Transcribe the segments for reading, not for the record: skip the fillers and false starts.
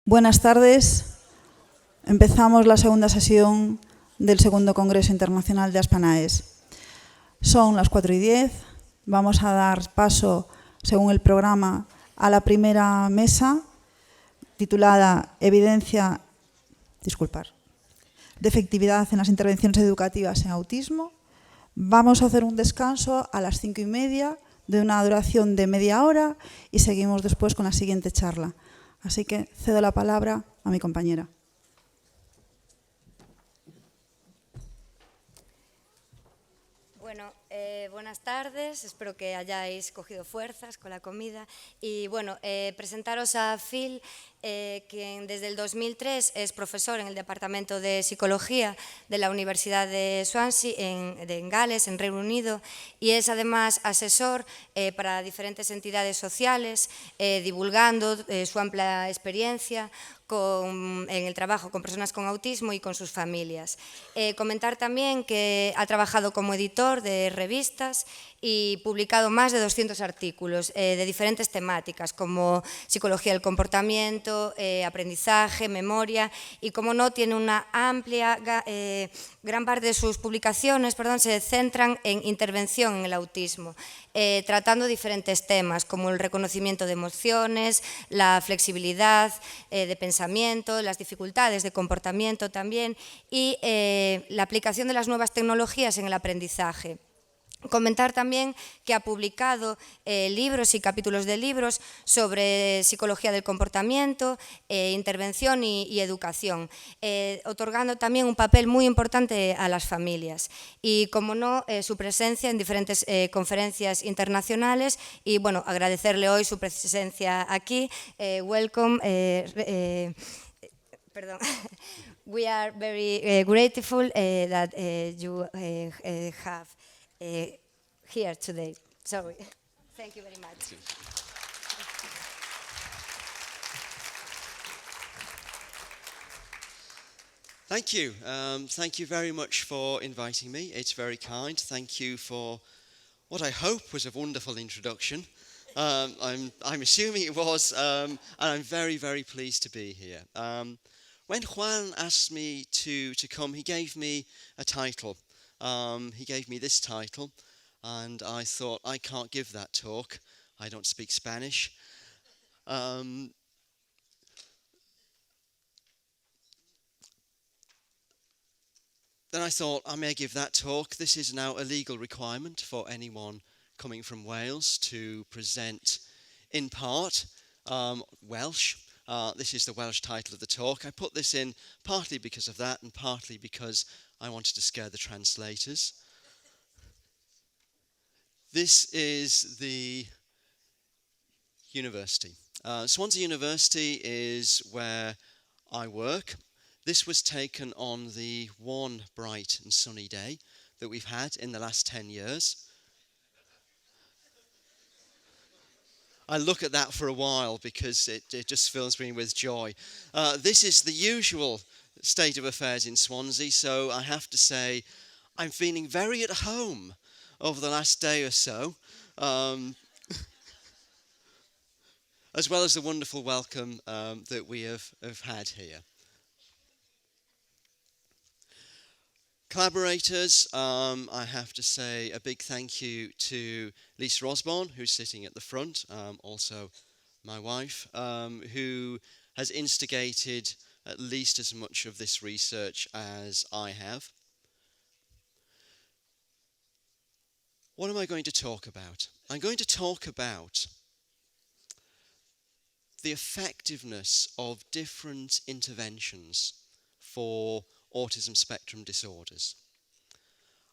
Buenas tardes. Empezamos la segunda sesión del segundo Congreso Internacional de Aspanaes. Son las 4:10. Vamos a dar paso, según el programa, a la primera mesa, titulada Evidencia, de efectividad en las intervenciones educativas en autismo. Vamos a hacer un descanso a las 5:30 de una duración de media hora y seguimos después con la siguiente charla. Así que cedo la palabra a mi compañera. Bueno, buenas tardes, espero que hayáis cogido fuerzas con la comida. Y bueno, presentaros a Phil, quien desde el 2003 es profesor en el departamento de psicología de la Universidad de Swansea en Gales, en Reino Unido, y es además asesor para diferentes entidades sociales, divulgando su amplia experiencia en el trabajo con personas con autismo y con sus familias. Comentar también que ha trabajado como editor de revistas y publicado más de 200 artículos de diferentes temáticas, como psicología del comportamiento, aprendizaje, memoria, y como no, tiene una amplia, gran parte de sus publicaciones se centran en intervención en el autismo, tratando diferentes temas como el reconocimiento de emociones, la flexibilidad de pensamiento, las dificultades de comportamiento también y la aplicación de las nuevas tecnologías en el aprendizaje. Comentar también que ha publicado libros y capítulos de libros sobre psicología del comportamiento, intervención y educación, otorgando también un papel muy importante a las familias. Y, como no, su presencia en diferentes conferencias internacionales y, bueno, agradecerle hoy su presencia aquí. Welcome. Perdón. We are very grateful that you have here today. Sorry. Thank you very much. Thank you. Thank you very much for inviting me. It's very kind. Thank you for what I hope was a wonderful introduction. I'm assuming it was, and I'm very, very pleased to be here. When Juan asked me to come, he gave me a title. He gave me this title, and I thought, I can't give that talk. I don't speak Spanish. Then I thought, I may give that talk. This is now a legal requirement for anyone coming from Wales to present, in part, Welsh. This is the Welsh title of the talk. I put this in partly because of that and partly because I wanted to scare the translators. This is the university. Swansea University is where I work. This was taken on the one bright and sunny day that we've had in the last 10 years. I look at that for a while because it just fills me with joy. This is the usual state of affairs in Swansea, so I have to say I'm feeling very at home over the last day or so, as well as the wonderful welcome that we have had here. Collaborators, I have to say a big thank you to Lisa Osborne, who's sitting at the front, also my wife, who has instigated at least as much of this research as I have. What am I going to talk about? I'm going to talk about the effectiveness of different interventions for autism spectrum disorders.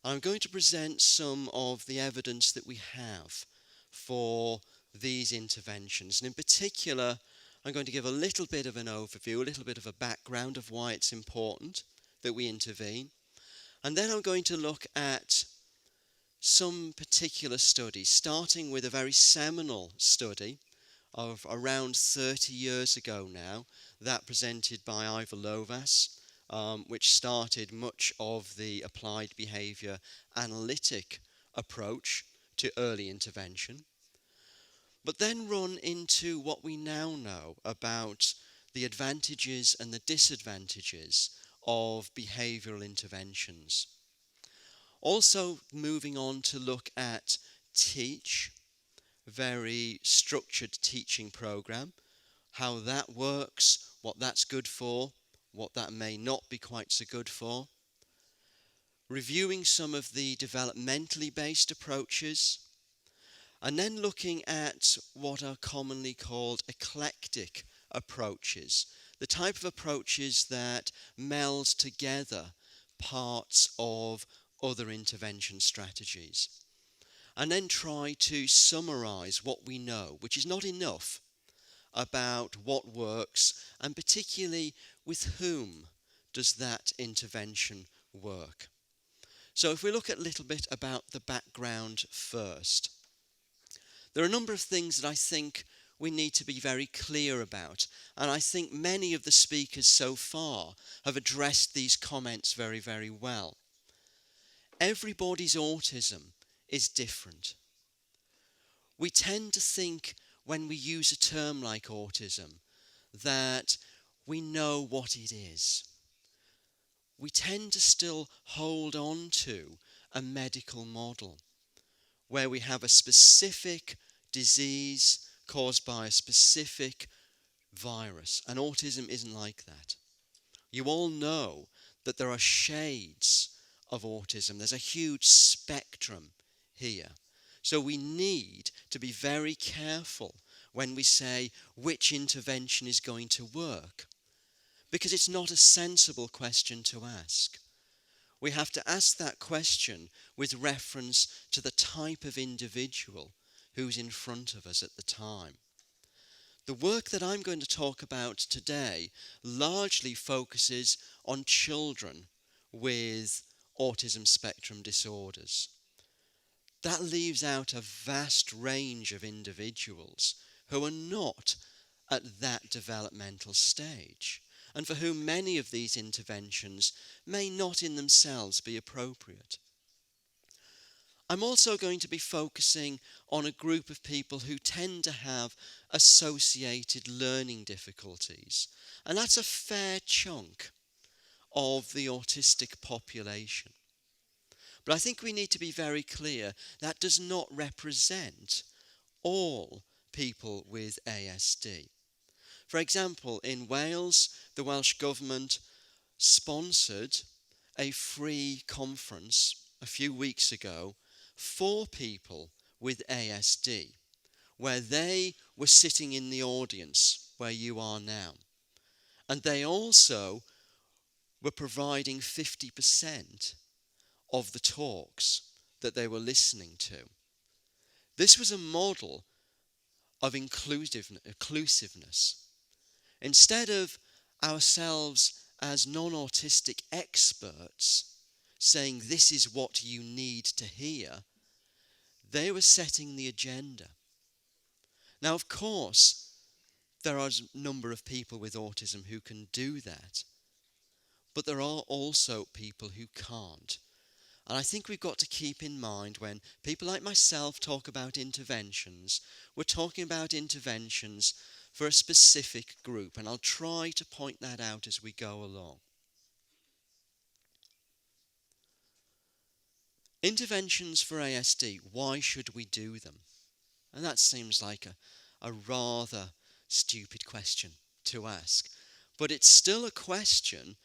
I'm going to present some of the evidence that we have for these interventions. And in particular, I'm going to give a little bit of an overview, a little bit of a background of why it's important that we intervene. And then I'm going to look at some particular studies, starting with a very seminal study of around 30 years ago now, that presented by Ivor Lovas, which started much of the applied behaviour analytic approach to early intervention, but then run into what we now know about the advantages and the disadvantages of behavioural interventions. Also moving on to look at Teach, a very structured teaching programme, how that works, what that's good for, what that may not be quite so good for. Reviewing some of the developmentally based approaches, and then looking at what are commonly called eclectic approaches, the type of approaches that meld together parts of other intervention strategies. And then try to summarise what we know, which is not enough, about what works, and particularly with whom does that intervention work. So if we look at a little bit about the background first, there are a number of things that I think we need to be very clear about, and I think many of the speakers so far have addressed these comments very, very well. Everybody's autism is different. We tend to think when we use a term like autism that we know what it is. We tend to still hold on to a medical model where we have a specific disease caused by a specific virus, and autism isn't like that. You all know that there are shades of autism. There's a huge spectrum here. So we need to be very careful when we say which intervention is going to work, because it's not a sensible question to ask. We have to ask that question with reference to the type of individual who's in front of us at the time. The work that I'm going to talk about today largely focuses on children with autism spectrum disorders. That leaves out a vast range of individuals who are not at that developmental stage, and for whom many of these interventions may not in themselves be appropriate. I'm also going to be focusing on a group of people who tend to have associated learning difficulties, and that's a fair chunk of the autistic population. But I think we need to be very clear that does not represent all people with ASD. For example, in Wales, the Welsh Government sponsored a free conference a few weeks ago for people with ASD, where they were sitting in the audience where you are now. And they also were providing 50% of the talks that they were listening to. This was a model of inclusiveness. Instead of ourselves as non-autistic experts saying this is what you need to hear, they were setting the agenda. Now, of course, there are a number of people with autism who can do that, but there are also people who can't. And I think we've got to keep in mind when people like myself talk about interventions, we're talking about interventions for a specific group, and I'll try to point that out as we go along. Interventions for ASD, why should we do them? And that seems like a rather stupid question to ask, but it's still a question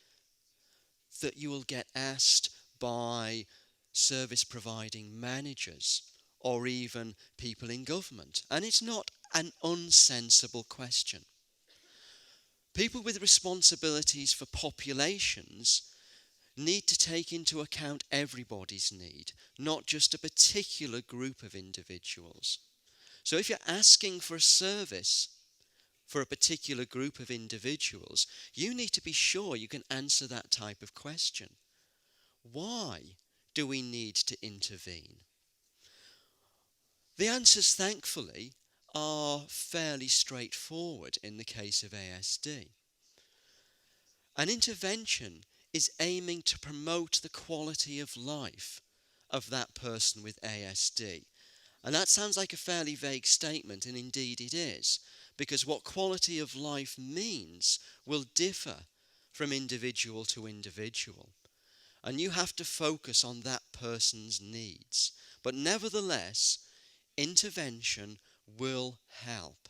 that you will get asked by service providing managers or even people in government, and it's not an unsensible question. People with responsibilities for populations need to take into account everybody's need, not just a particular group of individuals. So if you're asking for a service for a particular group of individuals, you need to be sure you can answer that type of question. Why do we need to intervene? The answers, thankfully, are fairly straightforward in the case of ASD. An intervention is aiming to promote the quality of life of that person with ASD. And that sounds like a fairly vague statement, and indeed it is. because what quality of life means will differ from individual to individual. And you have to focus on that person's needs. But nevertheless, intervention will help.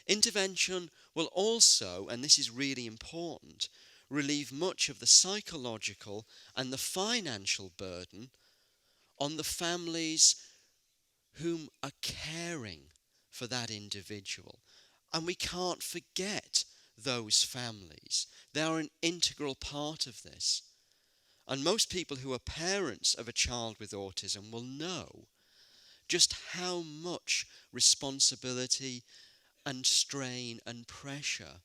Intervention will also, and this is really important, relieve much of the psychological and the financial burden on the families whom are caring for that individual. And we can't forget those families. They are an integral part of this. And most people who are parents of a child with autism will know just how much responsibility and strain and pressure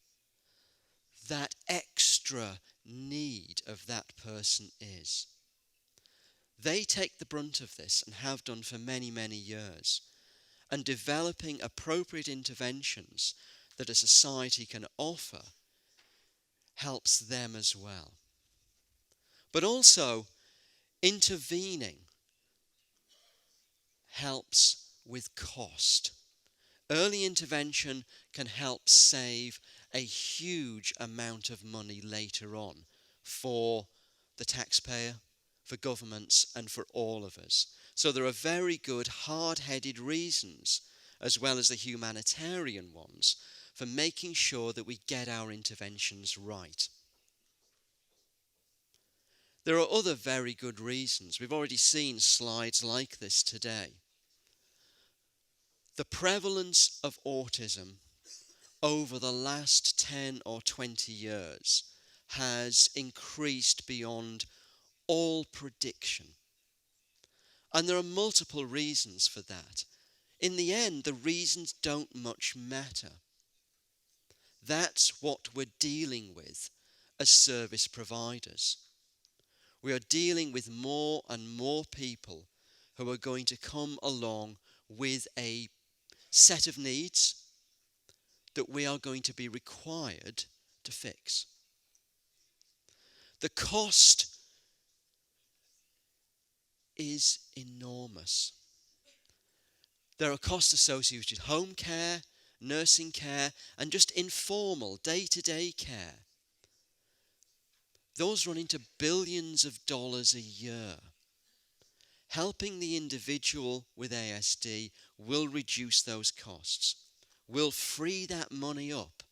that extra need of that person is. They take the brunt of this and have done for many, many years. And developing appropriate interventions that a society can offer helps them as well. But also, intervening helps with cost. Early intervention can help save a huge amount of money later on for the taxpayer, for governments, and for all of us. So there are very good hard-headed reasons, as well as the humanitarian ones, for making sure that we get our interventions right. There are other very good reasons. We've already seen slides like this today. The prevalence of autism over the last 10 or 20 years has increased beyond all prediction. And there are multiple reasons for that. In the end, the reasons don't much matter. That's what we're dealing with as service providers. We are dealing with more and more people who are going to come along with a set of needs that we are going to be required to fix. The cost is enormous. There are costs associated with home care, nursing care, and just informal day-to-day care. Those run into billions of dollars a year. Helping the individual with ASD will reduce those costs, will free that money up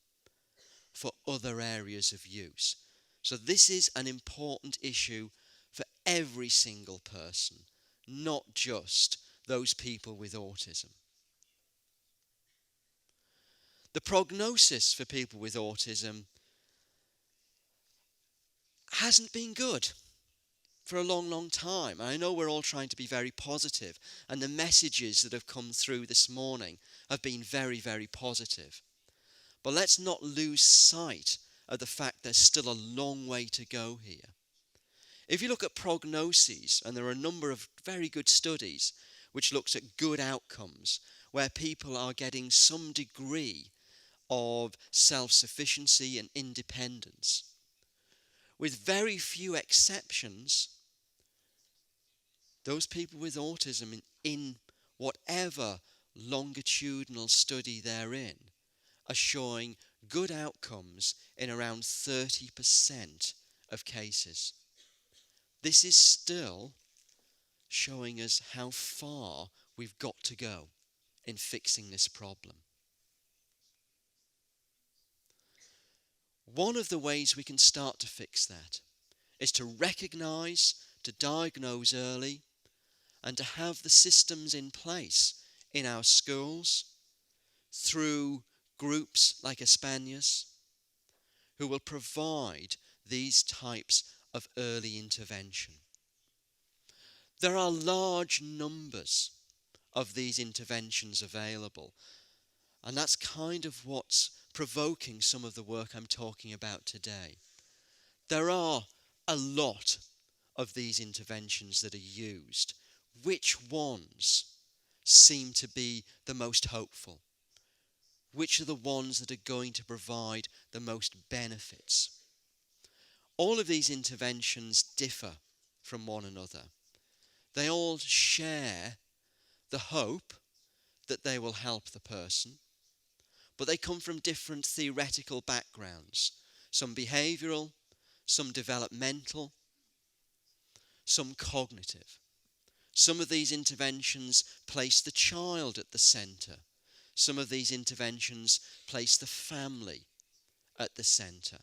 for other areas of use. So this is an important issue for every single person, not just those people with autism. The prognosis for people with autism hasn't been good for a long, long time. I know we're all trying to be very positive, and the messages that have come through this morning have been very, very positive. But let's not lose sight of the fact there's still a long way to go here. If you look at prognoses, and there are a number of very good studies which looks at good outcomes, where people are getting some degree of self-sufficiency and independence. With very few exceptions, those people with autism in whatever longitudinal study they're in are showing good outcomes in around 30% of cases. This is still showing us how far we've got to go in fixing this problem. One of the ways we can start to fix that is to recognise, to diagnose early, and to have the systems in place in our schools through groups like Espanias, who will provide these types of early intervention. There are large numbers of these interventions available, and that's kind of what's provoking some of the work I'm talking about today. There are a lot of these interventions that are used. Which ones seem to be the most hopeful? Which are the ones that are going to provide the most benefits? All of these interventions differ from one another. They all share the hope that they will help the person, but they come from different theoretical backgrounds. Some behavioural, some developmental, some cognitive. Some of these interventions place the child at the centre. Some of these interventions place the family at the centre.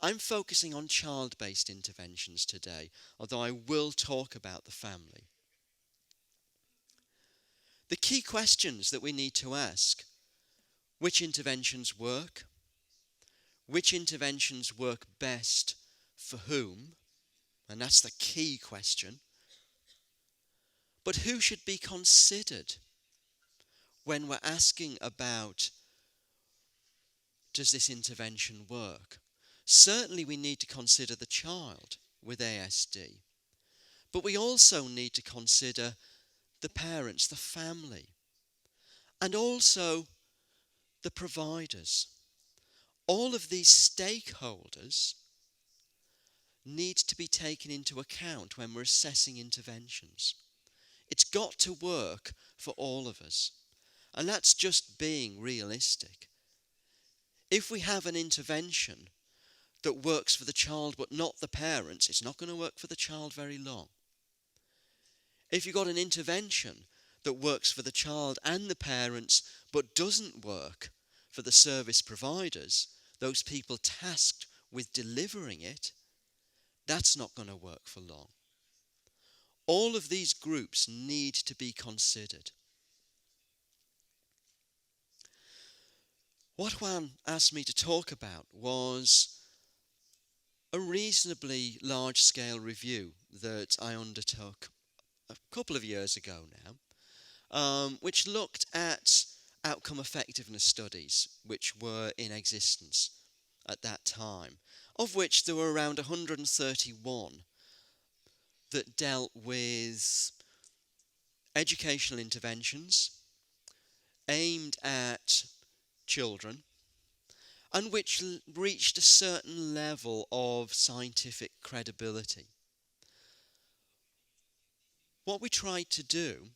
I'm focusing on child-based interventions today, although I will talk about the family. The key questions that we need to ask: which interventions work? Which interventions work best for whom? And that's the key question. But who should be considered when we're asking about, does this intervention work? Certainly we need to consider the child with ASD, but we also need to consider the parents, the family, and also the providers. All of these stakeholders need to be taken into account when we're assessing interventions. It's got to work for all of us, and that's just being realistic. If we have an intervention that works for the child but not the parents, it's not going to work for the child very long. If you've got an intervention that works for the child and the parents but doesn't work for the service providers, those people tasked with delivering it, that's not going to work for long. All of these groups need to be considered. What Juan asked me to talk about was a reasonably large-scale review that I undertook a couple of years ago now, which looked at outcome effectiveness studies which were in existence at that time, of which there were around 131 that dealt with educational interventions aimed at children and which reached a certain level of scientific credibility. What we tried to do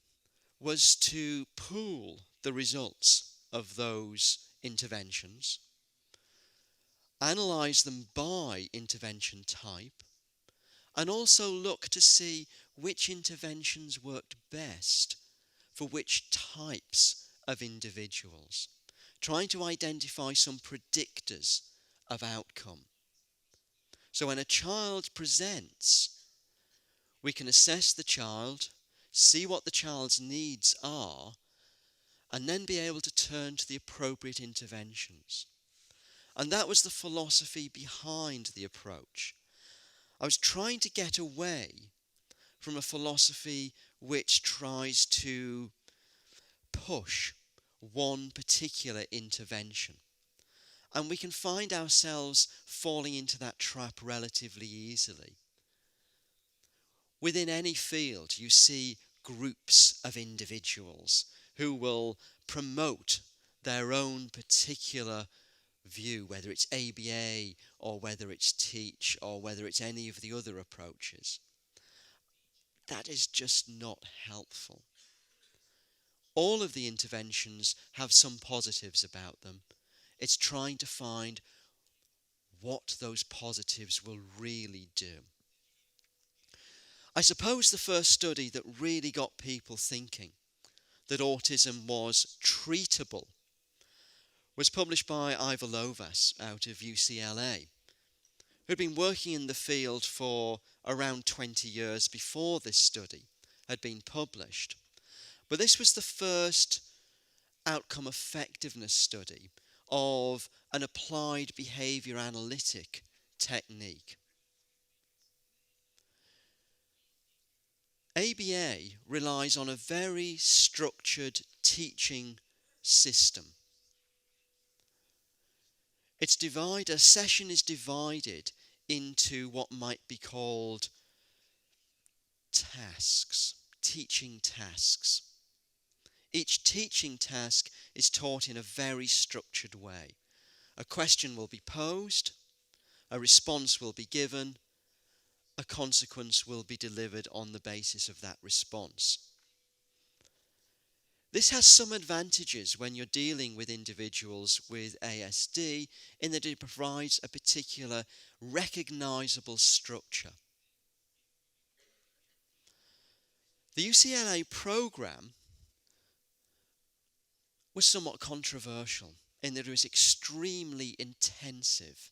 was to pool the results of those interventions, analyse them by intervention type, and also look to see which interventions worked best for which types of individuals, trying to identify some predictors of outcome. So when a child presents, we can assess the child, see what the child's needs are, and then be able to turn to the appropriate interventions. And that was the philosophy behind the approach. I was trying to get away from a philosophy which tries to push one particular intervention. And we can find ourselves falling into that trap relatively easily. Within any field, you see groups of individuals who will promote their own particular view, whether it's ABA or whether it's TEACH or whether it's any of the other approaches. That is just not helpful. All of the interventions have some positives about them. It's trying to find what those positives will really do. I suppose the first study that really got people thinking that autism was treatable was published by Ivor Lovaas out of UCLA, who'd been working in the field for around 20 years before this study had been published. But this was the first outcome effectiveness study of an applied behaviour analytic technique. ABA relies on a very structured teaching system. A session is divided into what might be called tasks, teaching tasks. Each teaching task is taught in a very structured way. A question will be posed, a response will be given, a consequence will be delivered on the basis of that response. This has some advantages when you're dealing with individuals with ASD in that it provides a particular recognisable structure. The UCLA programme was somewhat controversial in that it was extremely intensive.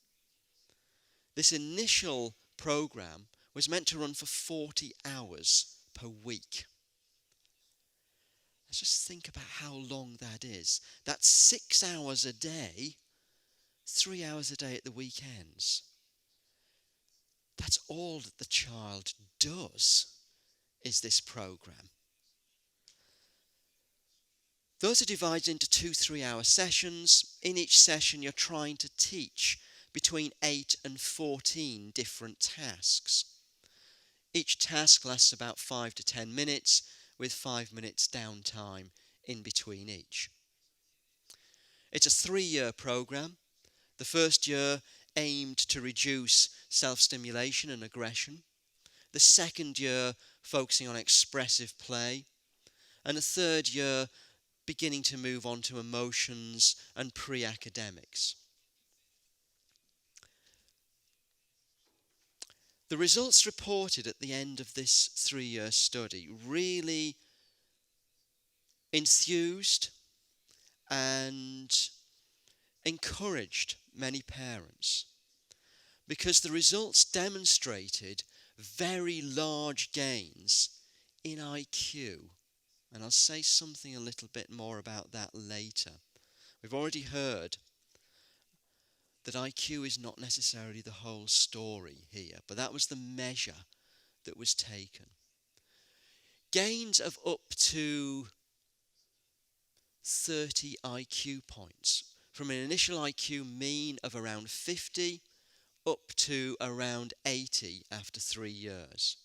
This initial programme was meant to run for 40 hours per week. Let's just think about how long that is. That's 6 hours a day, 3 hours a day at the weekends. That's all that the child does, is this programme. Those are divided into 2 3-hour sessions. In each session you're trying to teach between 8 and 14 different tasks. Each task lasts about 5 to 10 minutes, with 5 minutes downtime in between each. It's a 3-year programme. The first year aimed to reduce self-stimulation and aggression. The second year focusing on expressive play. And the third year beginning to move on to emotions and pre-academics. The results reported at the end of this 3-year study really enthused and encouraged many parents, because the results demonstrated very large gains in IQ. And I'll say something a little bit more about that later. We've already heard that IQ is not necessarily the whole story here, but that was the measure that was taken. Gains of up to 30 IQ points, from an initial IQ mean of around 50 up to around 80 after 3 years.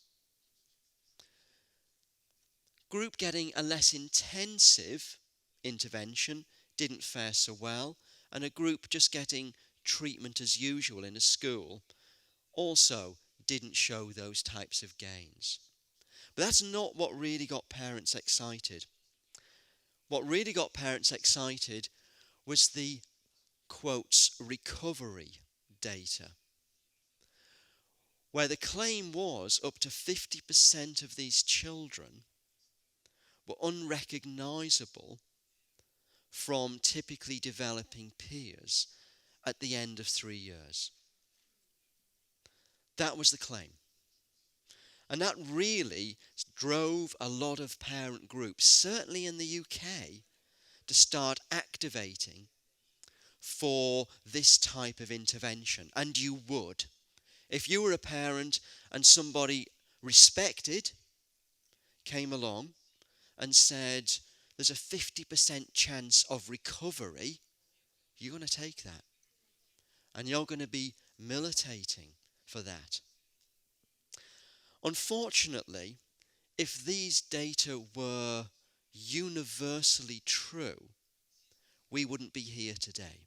Group getting a less intensive intervention didn't fare so well, and a group just getting treatment as usual in a school also didn't show those types of gains. But that's not what really got parents excited. What really got parents excited was the, quotes, recovery data, where the claim was up to 50% of these children were unrecognisable from typically developing peers at the end of 3 years. That was the claim. And that really drove a lot of parent groups, certainly in the UK, to start activating for this type of intervention. And you would. If you were a parent and somebody respected came along and said, there's a 50% chance of recovery, you're going to take that. And you're going to be militating for that. Unfortunately, if these data were universally true, we wouldn't be here today.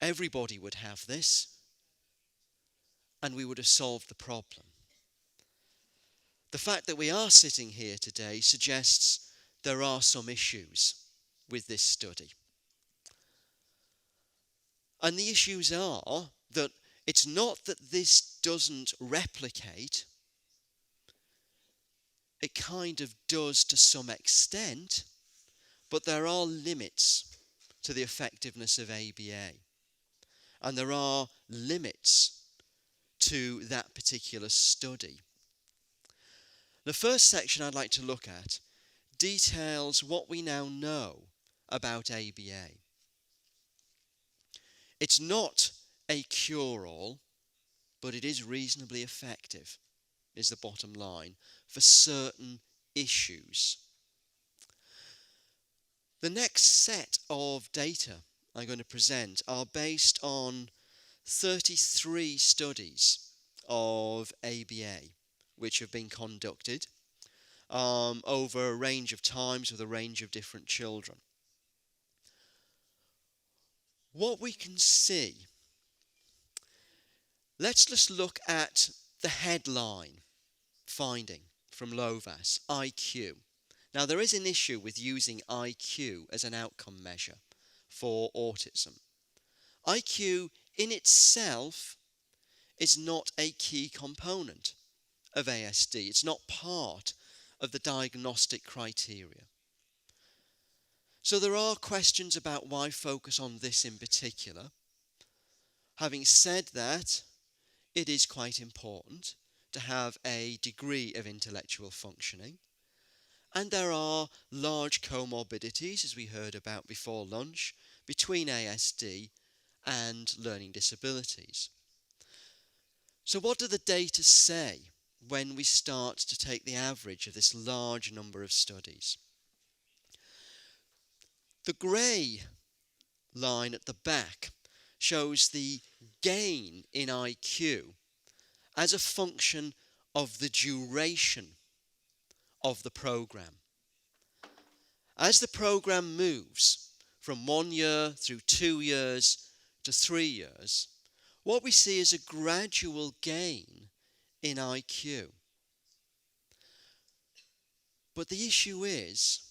Everybody would have this, and we would have solved the problem. The fact that we are sitting here today suggests there are some issues with this study. And the issues are that it's not that this doesn't replicate. It kind of does to some extent, but there are limits to the effectiveness of ABA. And there are limits to that particular study. The first section I'd like to look at details what we now know about ABA. It's not a cure-all, but it is reasonably effective, is the bottom line, for certain issues. The next set of data I'm going to present are based on 33 studies of ABA, which have been conducted over a range of times with a range of different children. What we can see, let's just look at the headline finding from Lovas, IQ. Now, there is an issue with using IQ as an outcome measure for autism. IQ in itself is not a key component of ASD. It's not part of the diagnostic criteria. So there are questions about why focus on this in particular. Having said that, it is quite important to have a degree of intellectual functioning. And there are large comorbidities, as we heard about before lunch, between ASD and learning disabilities. So what do the data say when we start to take the average of this large number of studies? The grey line at the back shows the gain in IQ as a function of the duration of the program. As the program moves from 1 year through 2 years to 3 years, what we see is a gradual gain in IQ. But the issue is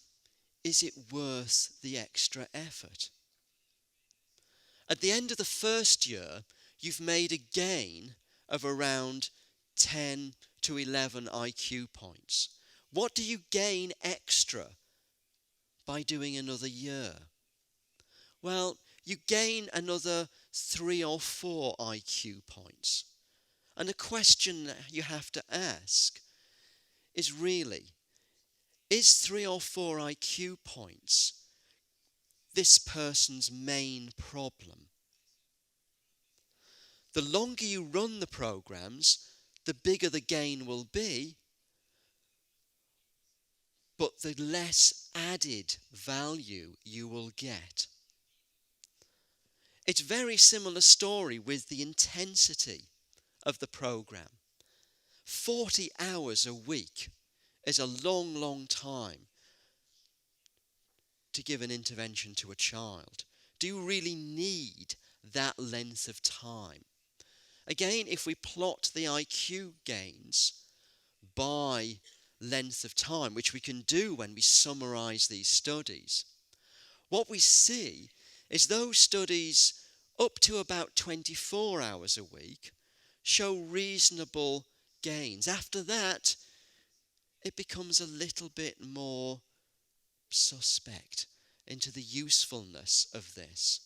it worth the extra effort? At the end of the first year, you've made a gain of around 10 to 11 IQ points. What do you gain extra by doing another year? Well, you gain another 3 or 4 IQ points. And the question that you have to ask is really, is 3 or 4 IQ points this person's main problem? The longer you run the programs, the bigger the gain will be, but the less added value you will get. It's a very similar story with the intensity of the program. 40 hours a week is a long, long time to give an intervention to a child. Do you really need that length of time? Again, if we plot the IQ gains by length of time, which we can do when we summarize these studies, what we see is those studies up to about 24 hours a week show reasonable gains. After that, it becomes a little bit more suspect into the usefulness of this.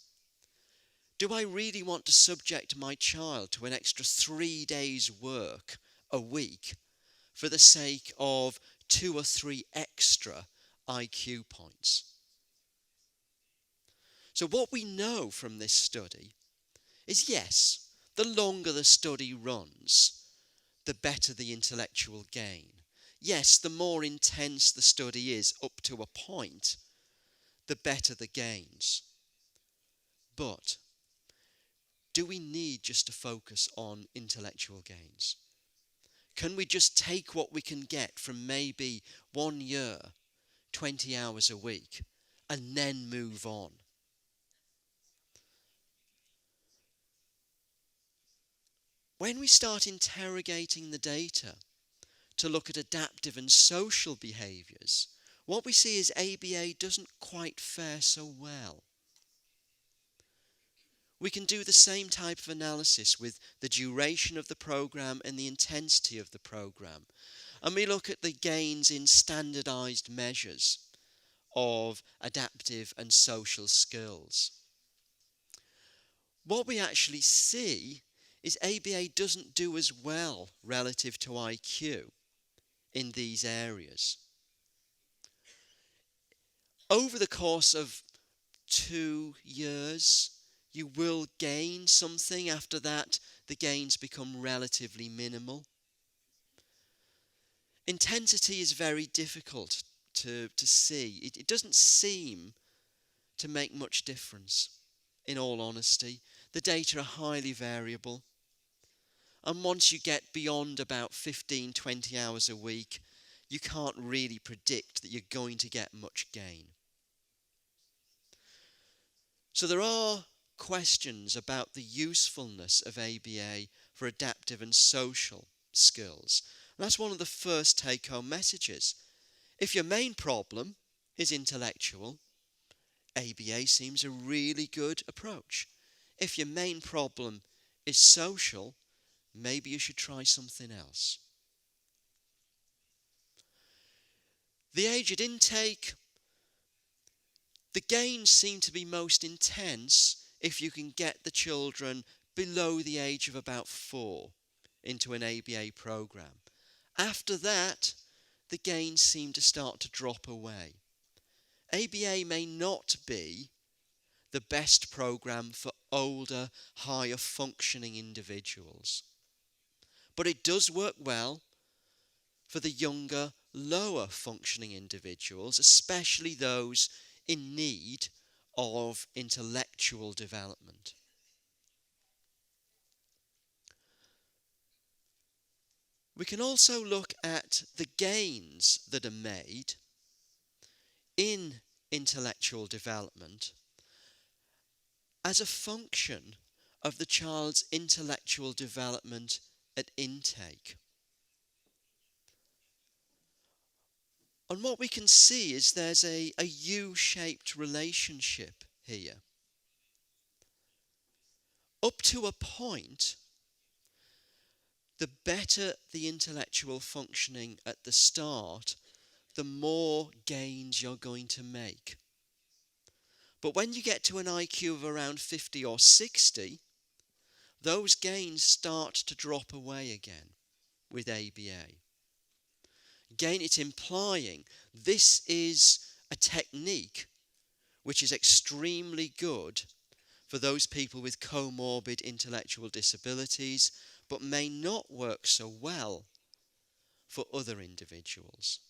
Do I really want to subject my child to an extra 3 days' work a week for the sake of 2 or 3 extra IQ points? So what we know from this study is, yes, the longer the study runs, the better the intellectual gain. Yes, the more intense the study is up to a point, the better the gains. But do we need just to focus on intellectual gains? Can we just take what we can get from maybe 1 year, 20 hours a week, and then move on? When we start interrogating the data to look at adaptive and social behaviours, what we see is ABA doesn't quite fare so well. We can do the same type of analysis with the duration of the programme and the intensity of the programme. And we look at the gains in standardised measures of adaptive and social skills. What we actually see is ABA doesn't do as well relative to IQ in these areas. Over the course of 2 years, you will gain something. After that, the gains become relatively minimal. Intensity is very difficult to see. It doesn't seem to make much difference, in all honesty. The data are highly variable. And once you get beyond about 15, 20 hours a week, you can't really predict that you're going to get much gain. So there are questions about the usefulness of ABA for adaptive and social skills. And that's one of the first take-home messages. If your main problem is intellectual, ABA seems a really good approach. If your main problem is social, maybe you should try something else. The age at intake, the gains seem to be most intense if you can get the children below the age of about 4 into an ABA program. After that, the gains seem to start to drop away. ABA may not be the best program for older, higher functioning individuals, but it does work well for the younger, lower functioning individuals, especially those in need of intellectual development. We can also look at the gains that are made in intellectual development as a function of the child's intellectual development at intake. And what we can see is there's a U-shaped relationship here. Up to a point, the better the intellectual functioning at the start, the more gains you're going to make. But when you get to an IQ of around 50 or 60, those gains start to drop away again with ABA. Again, it's implying this is a technique which is extremely good for those people with comorbid intellectual disabilities, but may not work so well for other individuals.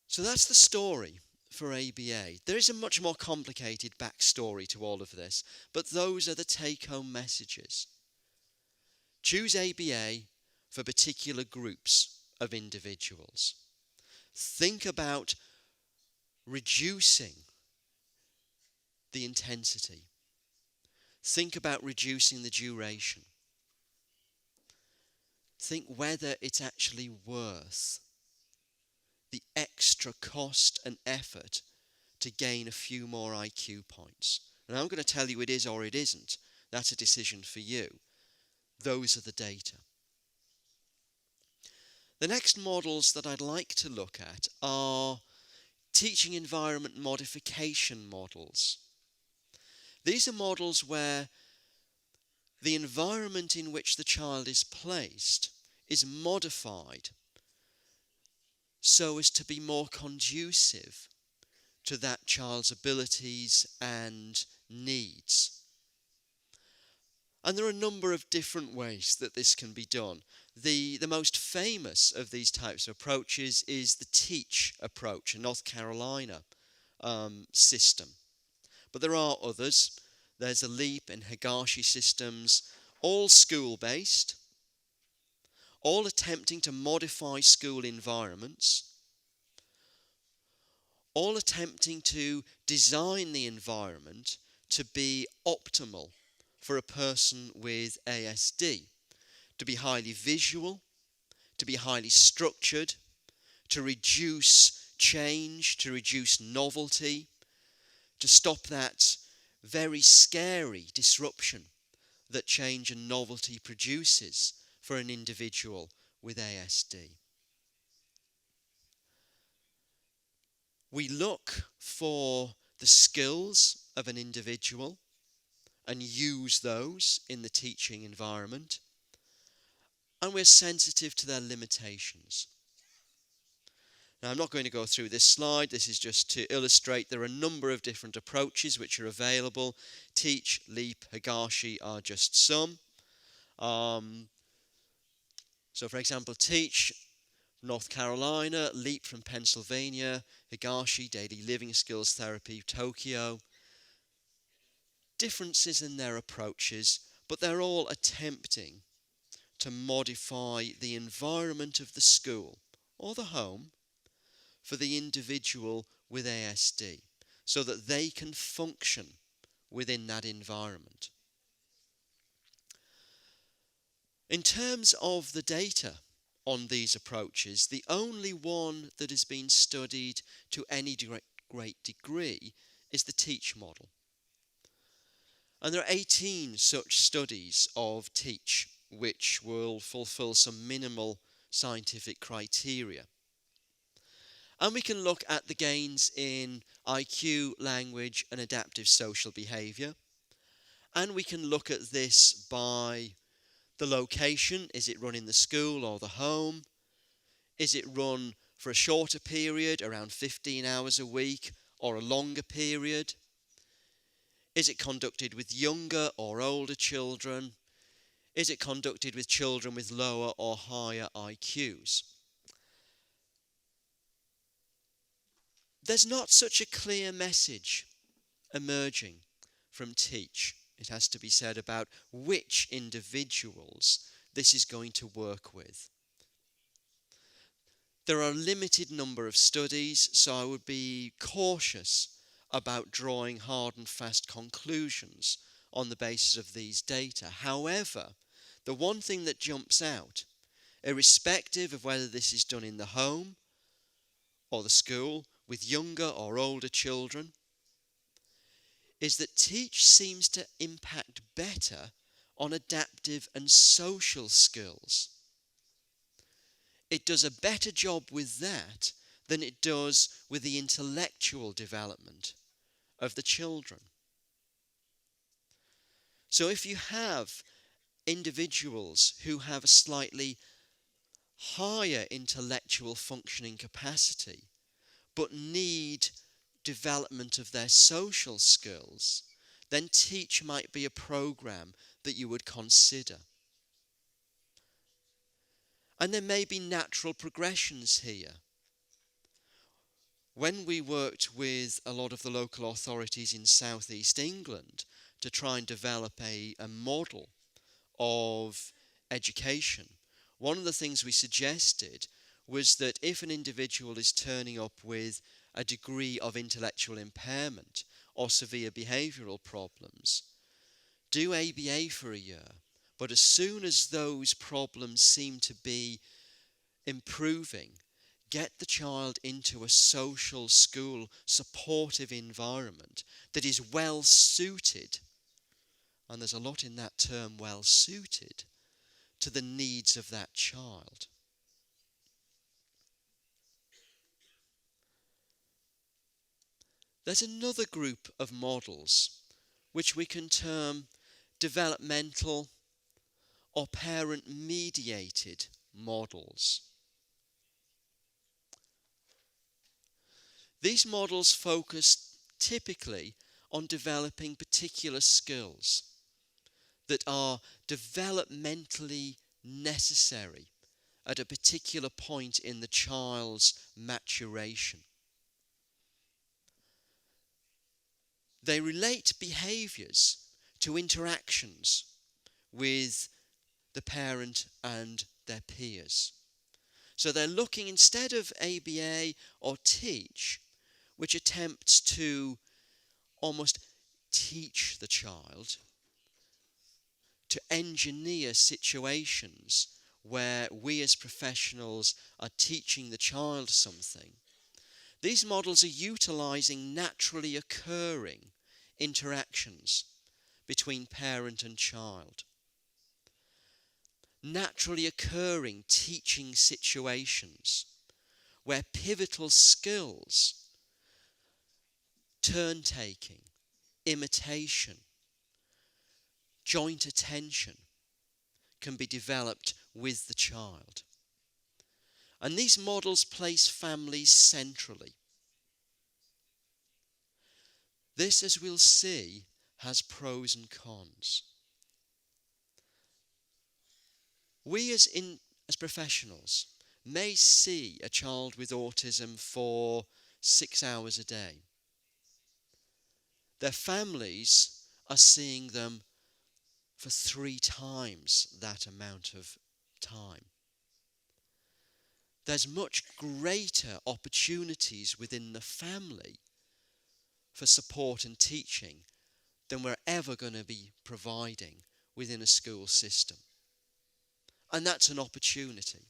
So that's the story for ABA. There is a much more complicated backstory to all of this, but those are the take-home messages. Choose ABA for particular groups of individuals. Think about reducing the intensity. Think about reducing the duration. Think whether it's actually worth the extra cost and effort to gain a few more IQ points. And I'm going to tell you it is or it isn't. That's a decision for you. Those are the data. The next models that I'd like to look at are teaching environment modification models. These are models where the environment in which the child is placed is modified so as to be more conducive to that child's abilities and needs. And there are a number of different ways that this can be done. The most famous of these types of approaches is the TEACH approach, a North Carolina system. But there are others. There's a LEAP and Higashi systems, all school-based, all attempting to modify school environments, all attempting to design the environment to be optimal for a person with ASD, to be highly visual, to be highly structured, to reduce change, to reduce novelty, to stop that very scary disruption that change and novelty produces for an individual with ASD. We look for the skills of an individual and use those in the teaching environment, and we're sensitive to their limitations. Now, I'm not going to go through this slide. This is just to illustrate there are a number of different approaches which are available. TEACH, LEAP, Higashi are just some. So, for example, TEACH, North Carolina, LEAP from Pennsylvania, Higashi, Daily Living Skills Therapy, Tokyo. Differences in their approaches, but they're all attempting to modify the environment of the school or the home for the individual with ASD so that they can function within that environment. In terms of the data on these approaches, the only one that has been studied to any great degree is the TEACH model. And there are 18 such studies of TEACH which will fulfill some minimal scientific criteria. And we can look at the gains in IQ, language and adaptive social behaviour. And we can look at this by the location. Is it run in the school or the home? Is it run for a shorter period, around 15 hours a week, or a longer period? Is it conducted with younger or older children? Is it conducted with children with lower or higher IQs? There's not such a clear message emerging from TEACH, it has to be said, about which individuals this is going to work with. There are a limited number of studies, so I would be cautious about drawing hard and fast conclusions on the basis of these data. However, the one thing that jumps out, irrespective of whether this is done in the home or the school, with younger or older children, is that TEACH seems to impact better on adaptive and social skills. It does a better job with that than it does with the intellectual development of the children. So if you have individuals who have a slightly higher intellectual functioning capacity but need development of their social skills, then TEACH might be a program that you would consider. And there may be natural progressions here. When we worked with a lot of the local authorities in South East England to try and develop a model of education, one of the things we suggested was that if an individual is turning up with a degree of intellectual impairment or severe behavioural problems, do ABA for a year. But as soon as those problems seem to be improving, get the child into a social school supportive environment that is well suited, and there's a lot in that term, well suited, to the needs of that child. There's another group of models which we can term developmental or parent-mediated models. These models focus typically on developing particular skills that are developmentally necessary at a particular point in the child's maturation. They relate behaviours to interactions with the parent and their peers. So they're looking, instead of ABA or TEACH, which attempts to almost teach the child, to engineer situations where we as professionals are teaching the child something. These models are utilising naturally occurring interactions between parent and child. Naturally occurring teaching situations where pivotal skills, turn-taking, imitation, joint attention can be developed with the child. And these models place families centrally. This, as we'll see, has pros and cons. We as professionals may see a child with autism for 6 hours a day. Their families are seeing them for 3 times that amount of time. There's much greater opportunities within the family for support and teaching than we're ever going to be providing within a school system. And that's an opportunity.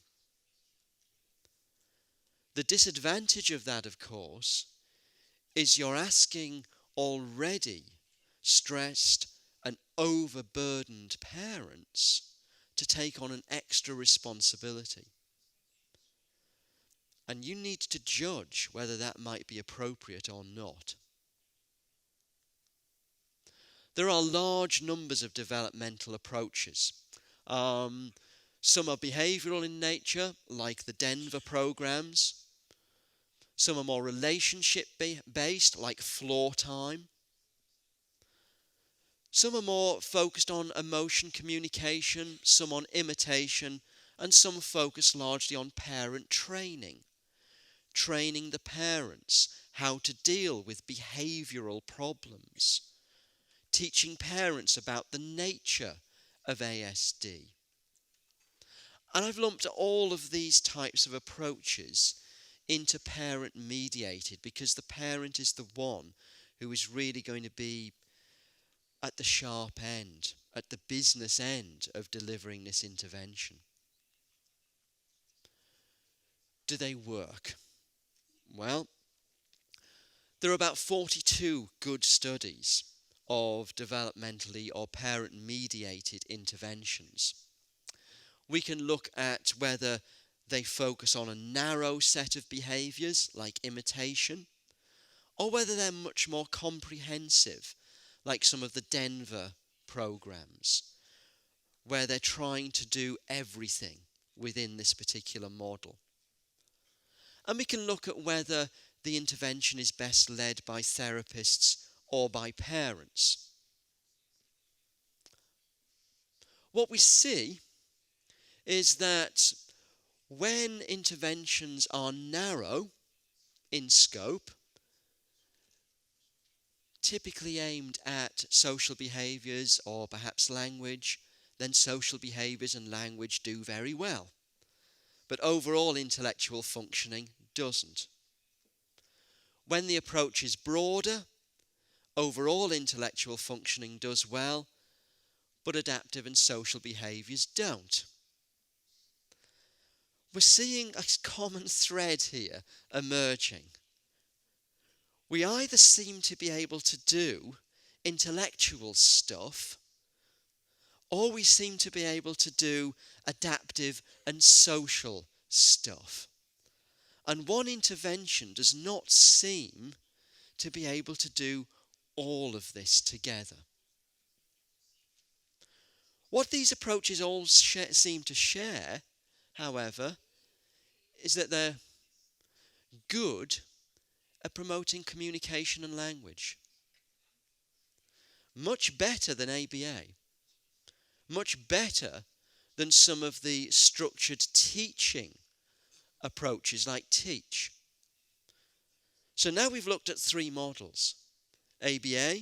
The disadvantage of that, of course, is you're asking already stressed and overburdened parents to take on an extra responsibility. And you need to judge whether that might be appropriate or not. There are large numbers of developmental approaches. Some are behavioural in nature, like the Denver programs. Some are more relationship-based, like floor time. Some are more focused on emotion communication, some on imitation, and some focus largely on parent training. Training the parents how to deal with behavioural problems. Teaching parents about the nature of ASD. And I've lumped all of these types of approaches into parent-mediated because the parent is the one who is really going to be at the sharp end, at the business end of delivering this intervention. Do they work? Well, there are about 42 good studies of developmentally or parent-mediated interventions. We can look at whether they focus on a narrow set of behaviours, like imitation, or whether they're much more comprehensive, like some of the Denver programs, where they're trying to do everything within this particular model. And we can look at whether the intervention is best led by therapists or by parents. What we see is that when interventions are narrow in scope, typically aimed at social behaviours or perhaps language, then social behaviours and language do very well. But overall intellectual functioning doesn't. When the approach is broader, overall intellectual functioning does well, but adaptive and social behaviours don't. We're seeing a common thread here emerging. We either seem to be able to do intellectual stuff, or we seem to be able to do adaptive and social stuff. And one intervention does not seem to be able to do all of this together. What these approaches all seem to share, however, is that they're good at promoting communication and language. Much better than ABA. Much better than some of the structured teaching approaches like Teach. So now we've looked at 3 models. ABA,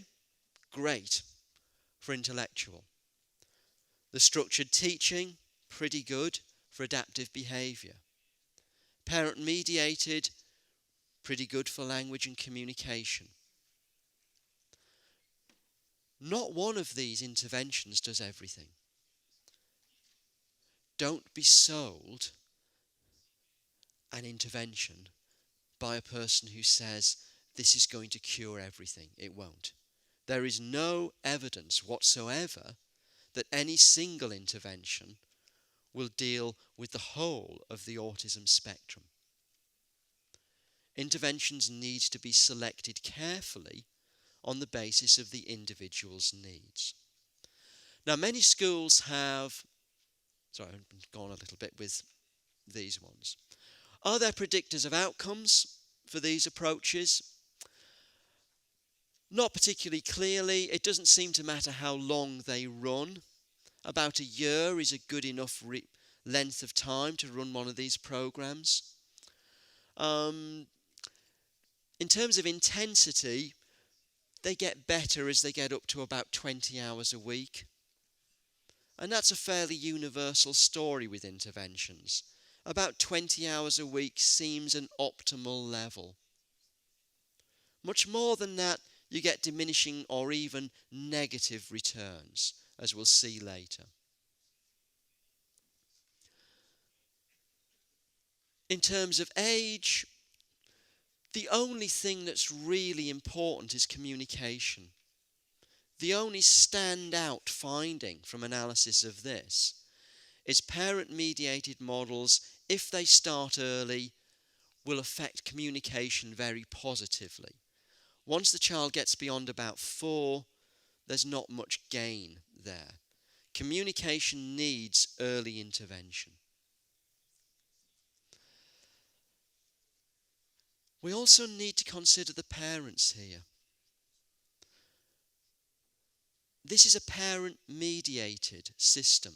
great for intellectual. The structured teaching, pretty good for adaptive behaviour. Parent-mediated, pretty good for language and communication. Not one of these interventions does everything. Don't be sold an intervention by a person who says this is going to cure everything. It won't. There is no evidence whatsoever that any single intervention will deal with the whole of the autism spectrum. Interventions need to be selected carefully on the basis of the individual's needs. Now, many schools have, sorry, I've gone a little bit with these ones. Are there predictors of outcomes for these approaches? Not particularly clearly. It doesn't seem to matter how long they run. About a year is a good enough length of time to run one of these programs. In terms of intensity, they get better as they get up to about 20 hours a week. And that's a fairly universal story with interventions. About 20 hours a week seems an optimal level. Much more than that, you get diminishing or even negative returns, as we'll see later. In terms of age, the only thing that's really important is communication. The only standout finding from analysis of this is parent-mediated models, if they start early, will affect communication very positively. Once the child gets beyond about 4, there's not much gain there. Communication needs early intervention. We also need to consider the parents here. This is a parent-mediated system.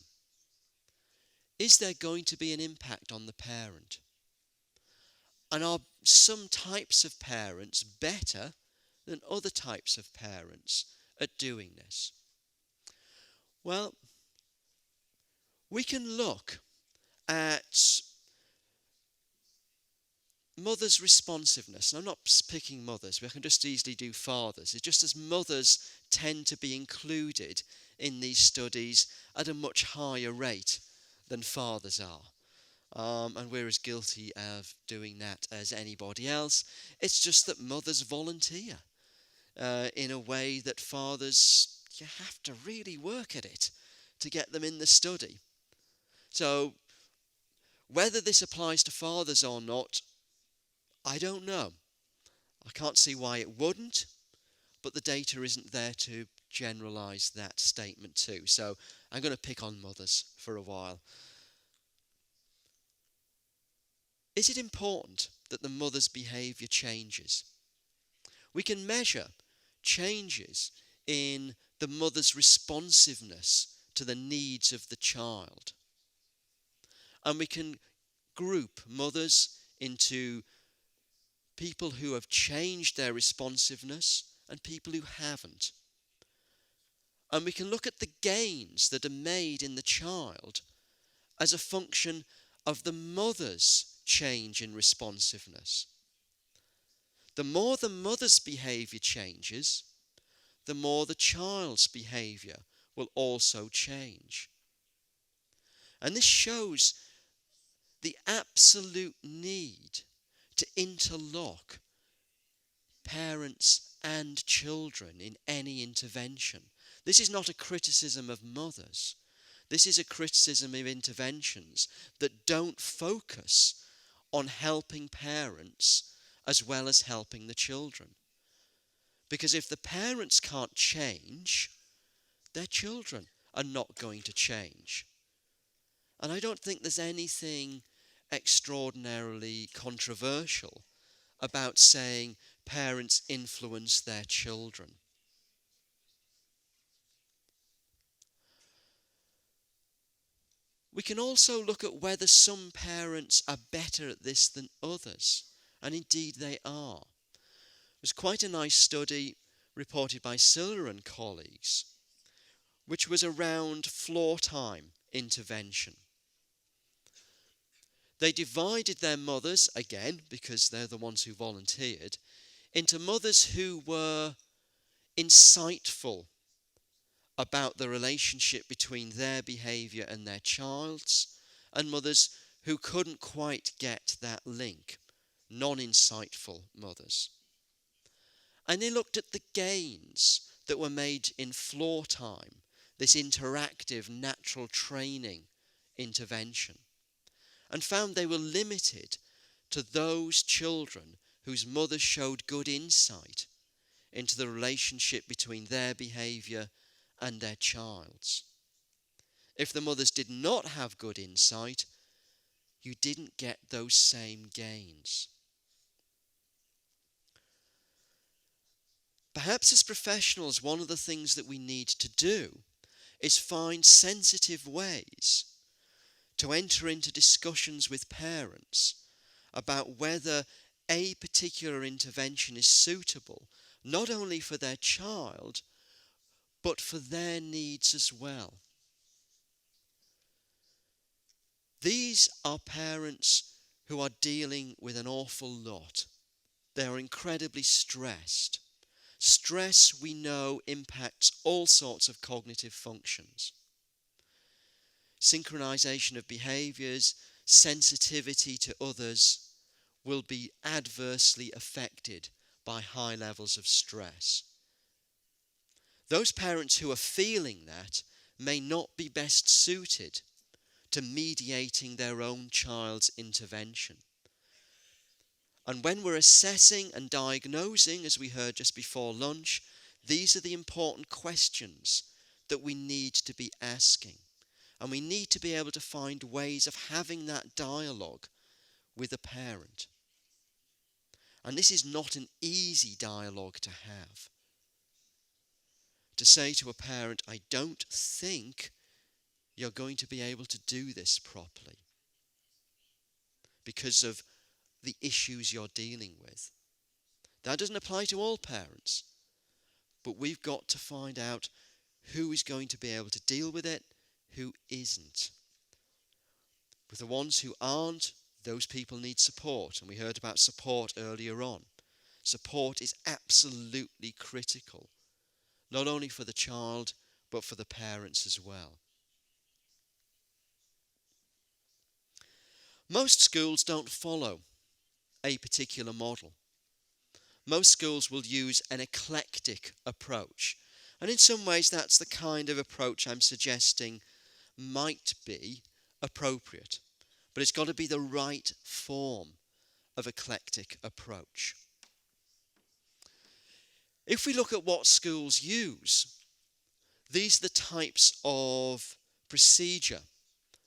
Is there going to be an impact on the parent? And are some types of parents better than other types of parents at doing this? Well, we can look at mother's responsiveness. And I'm not picking mothers, we can just easily do fathers. It's just as mothers tend to be included in these studies at a much higher rate than fathers are. And we're as guilty of doing that as anybody else. It's just that mothers volunteer in a way that fathers, you have to really work at it to get them in the study. So whether this applies to fathers or not, I don't know. I can't see why it wouldn't, but the data isn't there to generalise that statement too. So I'm going to pick on mothers for a while. Is it important that the mother's behaviour changes? We can measure changes in the mother's responsiveness to the needs of the child. And we can group mothers into people who have changed their responsiveness and people who haven't. And we can look at the gains that are made in the child as a function of the mother's change in responsiveness. The more the mother's behaviour changes, the more the child's behaviour will also change. And this shows the absolute need to interlock parents and children in any intervention. This is not a criticism of mothers. This is a criticism of interventions that don't focus on helping parents as well as helping the children. Because if the parents can't change, their children are not going to change. And I don't think there's anything extraordinarily controversial about saying parents influence their children. We can also look at whether some parents are better at this than others, and indeed they are. There's quite a nice study reported by Siller and colleagues, which was around floor time intervention. They divided their mothers, again, because they're the ones who volunteered, into mothers who were insightful about the relationship between their behaviour and their child's, and mothers who couldn't quite get that link, non-insightful mothers. And they looked at the gains that were made in floor time, this interactive natural training intervention, and found they were limited to those children whose mothers showed good insight into the relationship between their behaviour and their child's. If the mothers did not have good insight, you didn't get those same gains. Perhaps as professionals, one of the things that we need to do is find sensitive ways to enter into discussions with parents about whether a particular intervention is suitable, not only for their child, but for their needs as well. These are parents who are dealing with an awful lot. They are incredibly stressed. Stress, we know, impacts all sorts of cognitive functions. Synchronization of behaviors, sensitivity to others will be adversely affected by high levels of stress. Those parents who are feeling that may not be best suited to mediating their own child's intervention. And when we're assessing and diagnosing, as we heard just before lunch, these are the important questions that we need to be asking. And we need to be able to find ways of having that dialogue with a parent. And this is not an easy dialogue to have. To say to a parent, I don't think you're going to be able to do this properly because of the issues you're dealing with. That doesn't apply to all parents, but we've got to find out who is going to be able to deal with it, who isn't. With the ones who aren't, those people need support, and we heard about support earlier on. Support is absolutely critical, not only for the child, but for the parents as well. Most schools don't follow a particular model. Most schools will use an eclectic approach. And in some ways that's the kind of approach I'm suggesting might be appropriate. But it's got to be the right form of eclectic approach. If we look at what schools use, these are the types of procedure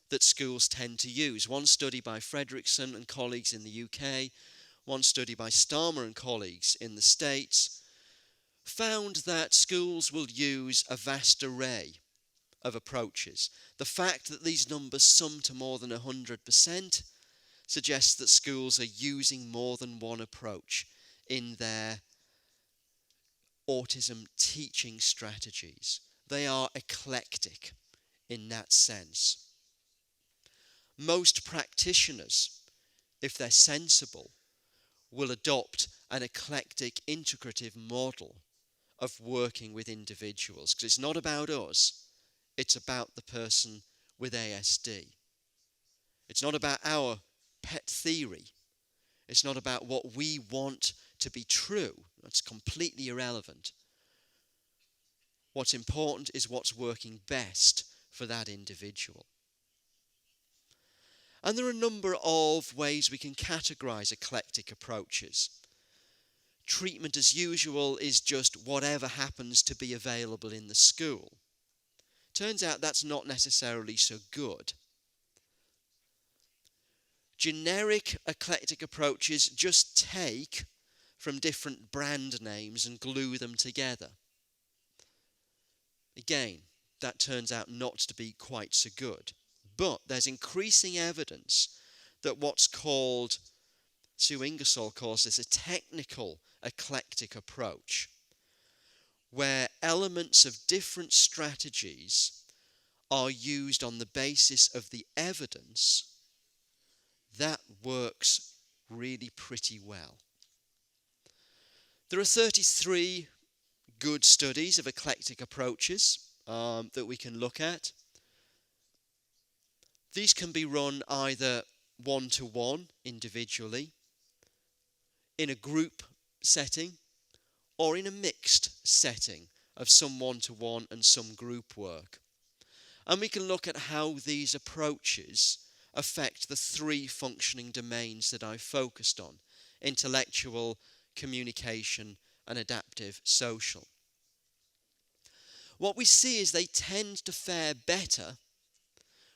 that schools tend to use. One study by Fredrickson and colleagues in the UK, one study by Starmer and colleagues in the States, found that schools will use a vast array of approaches. The fact that these numbers sum to more than 100% suggests that schools are using more than one approach in their autism teaching strategies. They are eclectic in that sense. Most practitioners, if they're sensible, will adopt an eclectic integrative model of working with individuals, because it's not about us, it's about the person with ASD. It's not about our pet theory. It's not about what we want to be true. That's completely irrelevant. What's important is what's working best for that individual. And there are a number of ways we can categorize eclectic approaches. Treatment as usual is just whatever happens to be available in the school. Turns out that's not necessarily so good. Generic eclectic approaches just take from different brand names and glue them together. Again, that turns out not to be quite so good. But there's increasing evidence that what's called, Sue Ingersoll calls this a technical eclectic approach, where elements of different strategies are used on the basis of the evidence, that works really pretty well. There are 33 good studies of eclectic approaches that we can look at. These can be run either one-to-one individually, in a group setting, or in a mixed setting of some one-to-one and some group work. And we can look at how these approaches affect the three functioning domains that I focused on: intellectual, communication, and adaptive social. What we see is they tend to fare better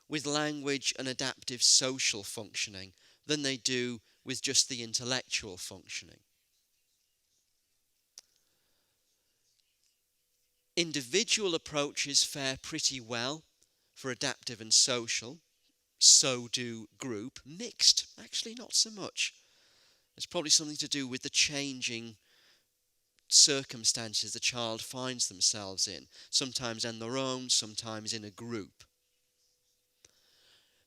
with language and adaptive social functioning than they do with just the intellectual functioning. Individual approaches fare pretty well for adaptive and social, so do group. Mixed, actually not so much. It's probably something to do with the changing circumstances the child finds themselves in, sometimes on their own, sometimes in a group.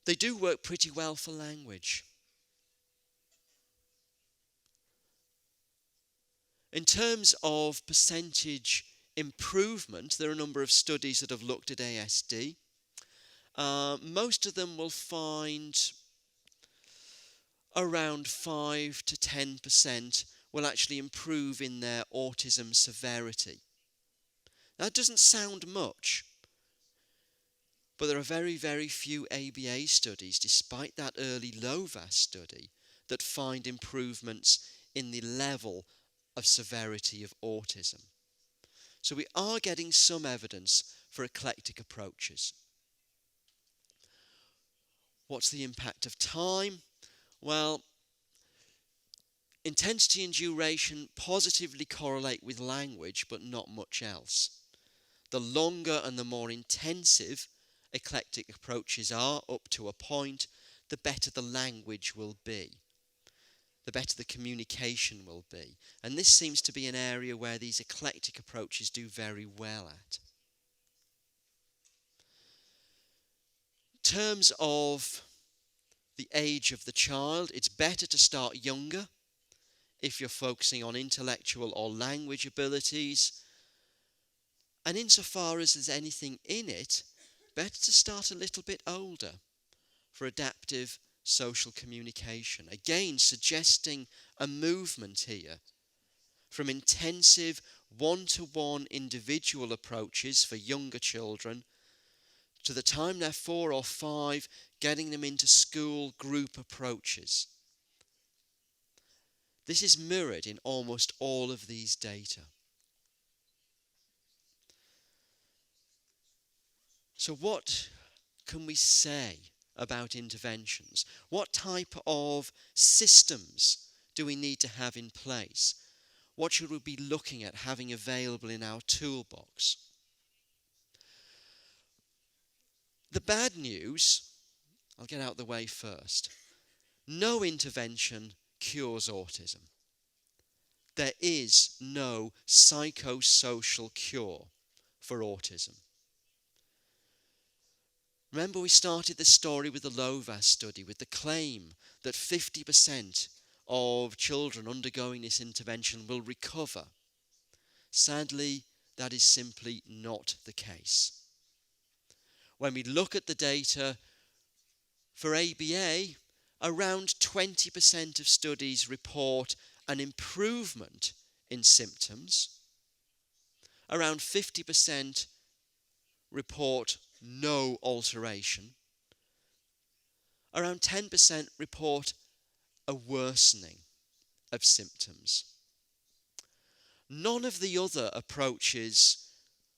They do work pretty well for language. In terms of percentage improvement, there are a number of studies that have looked at ASD. Most of them will find around 5 to 10% will actually improve in their autism severity. Now, that doesn't sound much, but there are very, very few ABA studies, despite that early LOVAS study, that find improvements in the level of severity of autism. So we are getting some evidence for eclectic approaches. What's the impact of time? Well, intensity and duration positively correlate with language, but not much else. The longer and the more intensive eclectic approaches are, up to a point, the better the language will be, the better the communication will be. And this seems to be an area where these eclectic approaches do very well at. In terms of the age of the child, it's better to start younger if you're focusing on intellectual or language abilities. And insofar as there's anything in it, better to start a little bit older for adaptive social communication. Again, suggesting a movement here from intensive one-to-one individual approaches for younger children to the time they're 4 or 5, getting them into school group approaches. This is mirrored in almost all of these data. So what can we say about interventions? What type of systems do we need to have in place? What should we be looking at having available in our toolbox? The bad news, I'll get out of the way first. No intervention cures autism. There is no psychosocial cure for autism. Remember, we started this story with the LOVAS study, with the claim that 50% of children undergoing this intervention will recover. Sadly, that is simply not the case. When we look at the data for ABA, around 20% of studies report an improvement in symptoms. Around 50% report no alteration. Around 10% report a worsening of symptoms. None of the other approaches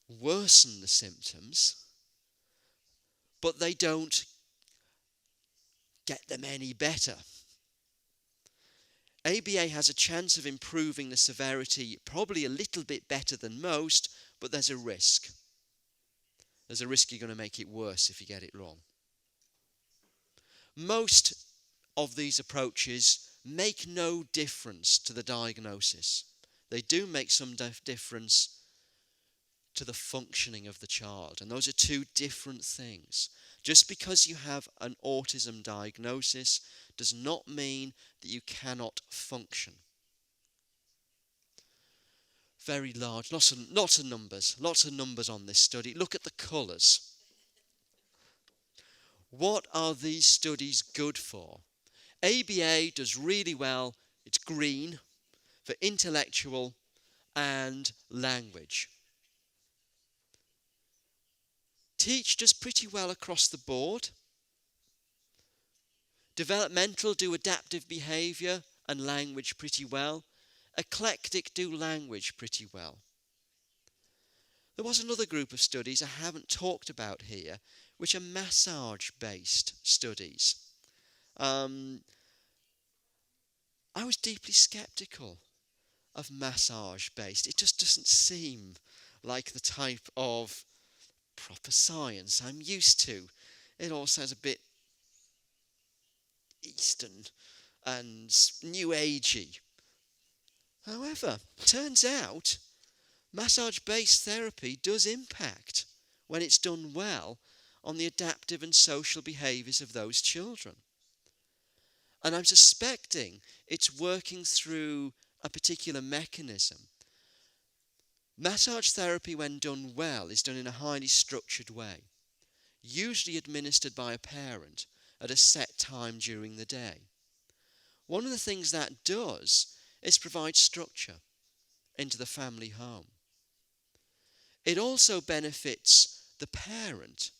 worsen the symptoms, but they don't get them any better. ABA has a chance of improving the severity probably a little bit better than most, but there's a risk. There's a risk you're going to make it worse if you get it wrong. Most of these approaches make no difference to the diagnosis. They do make some difference to the functioning of the child, and those are two different things. Just because you have an autism diagnosis does not mean that you cannot function. Very large, lots of numbers on this study. Look at the colours. What are these studies good for? ABA does really well. It's green for intellectual and language. Teach does pretty well across the board. Developmental do adaptive behaviour and language pretty well. Eclectic do language pretty well. There was another group of studies I haven't talked about here, which are massage-based studies. I was deeply sceptical of massage-based. It just doesn't seem like the type of proper science I'm used to. It all sounds a bit Eastern and New Agey. However, turns out massage-based therapy does impact, when it's done well, on the adaptive and social behaviours of those children. And I'm suspecting it's working through a particular mechanism. Massage therapy, when done well, is done in a highly structured way, usually administered by a parent at a set time during the day. one of the things that does is provide structure into the family home. It also benefits the parent.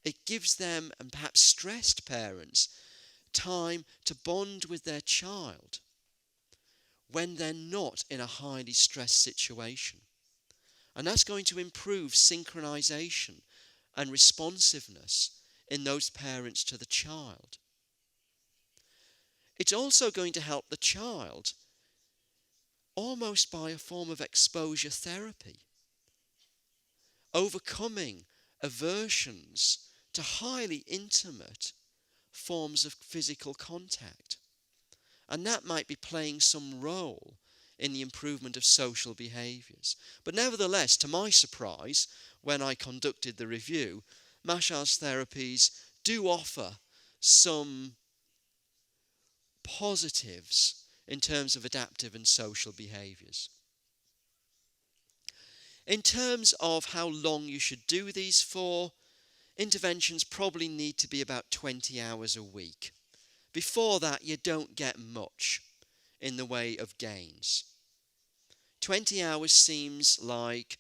It gives them, and perhaps stressed parents, time to bond with their child when they're not in a highly stressed situation. And that's going to improve synchronization and responsiveness in those parents to the child. It's also going to help the child almost by a form of exposure therapy, overcoming aversions to highly intimate forms of physical contact. And that might be playing some role in the improvement of social behaviours. But nevertheless, to my surprise, when I conducted the review, massage therapies do offer some positives in terms of adaptive and social behaviours. In terms of how long you should do these for, interventions probably need to be about 20 hours a week. Before that, you don't get much in the way of gains. 20 hours seems like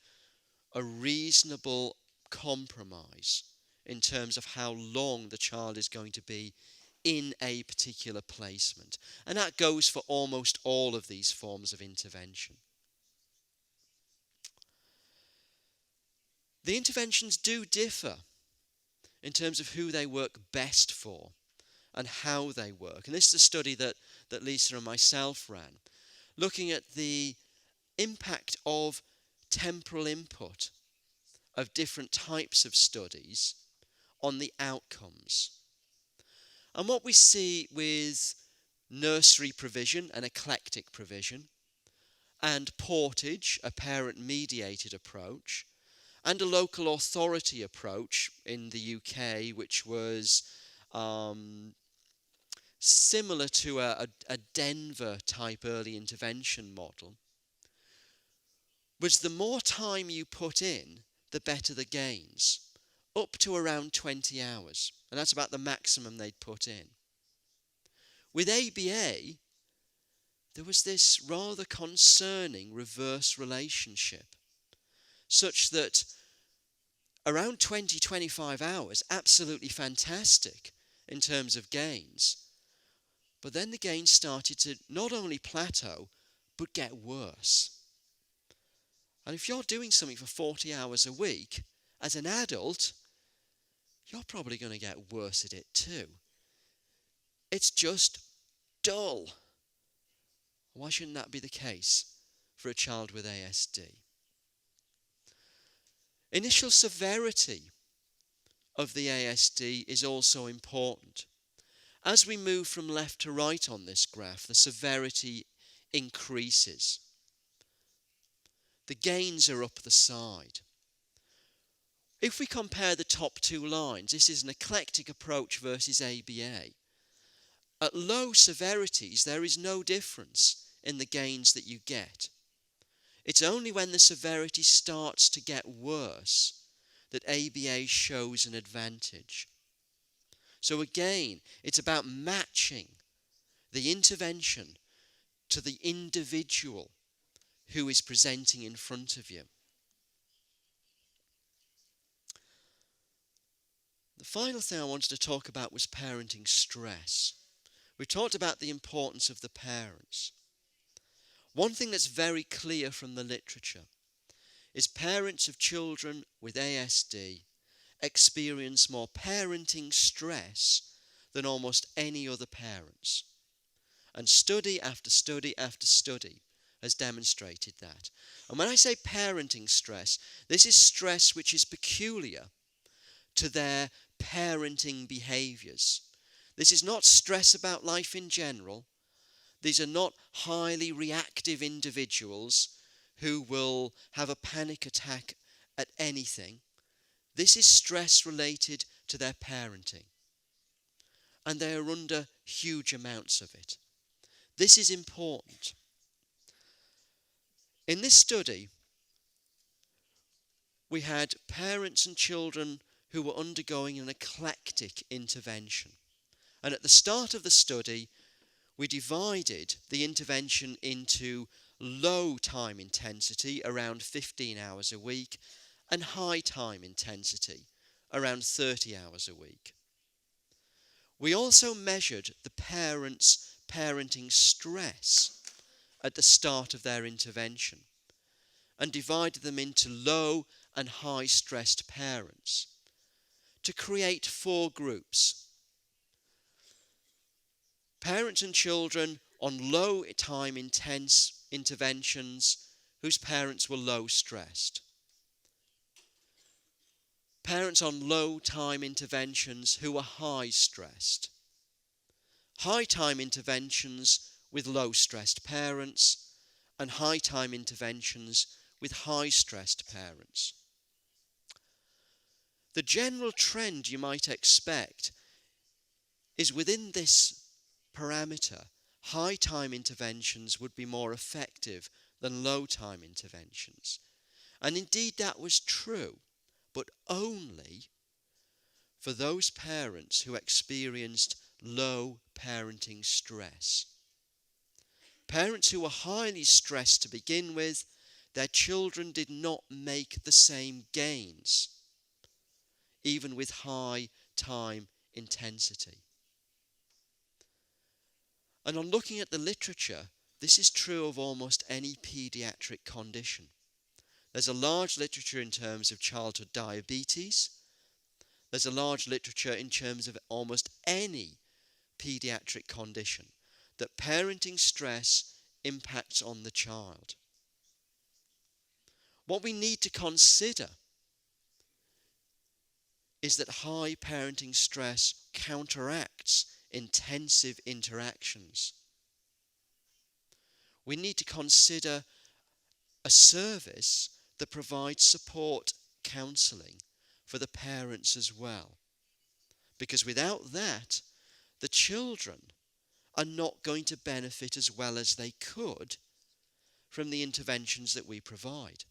a reasonable compromise in terms of how long the child is going to be in a particular placement. And that goes for almost all of these forms of intervention. The interventions do differ in terms of who they work best for and how they work. And this is a study that Lisa and myself ran, looking at the impact of temporal input of different types of studies on the outcomes. And what we see with nursery provision, an eclectic provision, and portage, a parent-mediated approach, and a local authority approach in the UK, which was similar to a Denver-type early intervention model, was the more time you put in, the better the gains, up to around 20 hours. And that's about the maximum they'd put in. With ABA, there was this rather concerning reverse relationship, such that around 20-25 hours, absolutely fantastic in terms of gains. But then the gains started to not only plateau, but get worse. And if you're doing something for 40 hours a week, as an adult, you're probably going to get worse at it too. It's just dull. Why shouldn't that be the case for a child with ASD? Initial severity of the ASD is also important. As we move from left to right on this graph, the severity increases. The gains are up the side. If we compare the top two lines, this is an eclectic approach versus ABA. At low severities, there is no difference in the gains that you get. It's only when the severity starts to get worse that ABA shows an advantage. So again, it's about matching the intervention to the individual who is presenting in front of you. The final thing I wanted to talk about was parenting stress. We talked about the importance of the parents. One thing that's very clear from the literature is parents of children with ASD experience more parenting stress than almost any other parents. And study after study after study has demonstrated that. And when I say parenting stress, this is stress which is peculiar to their parenting behaviours. This is not stress about life in general. These are not highly reactive individuals who will have a panic attack at anything. This is stress related to their parenting. And they are under huge amounts of it. This is important. In this study, we had parents and children who were undergoing an eclectic intervention. And at the start of the study, we divided the intervention into low time intensity, around 15 hours a week, and high time intensity, around 30 hours a week. We also measured the parents' parenting stress at the start of their intervention and divided them into low and high stressed parents to create 4 groups. Parents and children on low time intense interventions whose parents were low stressed. Parents on low time interventions who were high stressed. High time interventions with low stressed parents, and high time interventions with high stressed parents. The general trend you might expect is within this parameter, high time interventions would be more effective than low time interventions. And indeed that was true, but only for those parents who experienced low parenting stress. Parents who were highly stressed to begin with, their children did not make the same gains, even with high time intensity. And on looking at the literature, this is true of almost any paediatric condition. There's a large literature in terms of childhood diabetes. There's a large literature in terms of almost any paediatric condition that parenting stress impacts on the child. What we need to consider is that high parenting stress counteracts intensive interactions. We need to consider a service that provides support counselling for the parents as well. Because without that, the children are not going to benefit as well as they could from the interventions that we provide.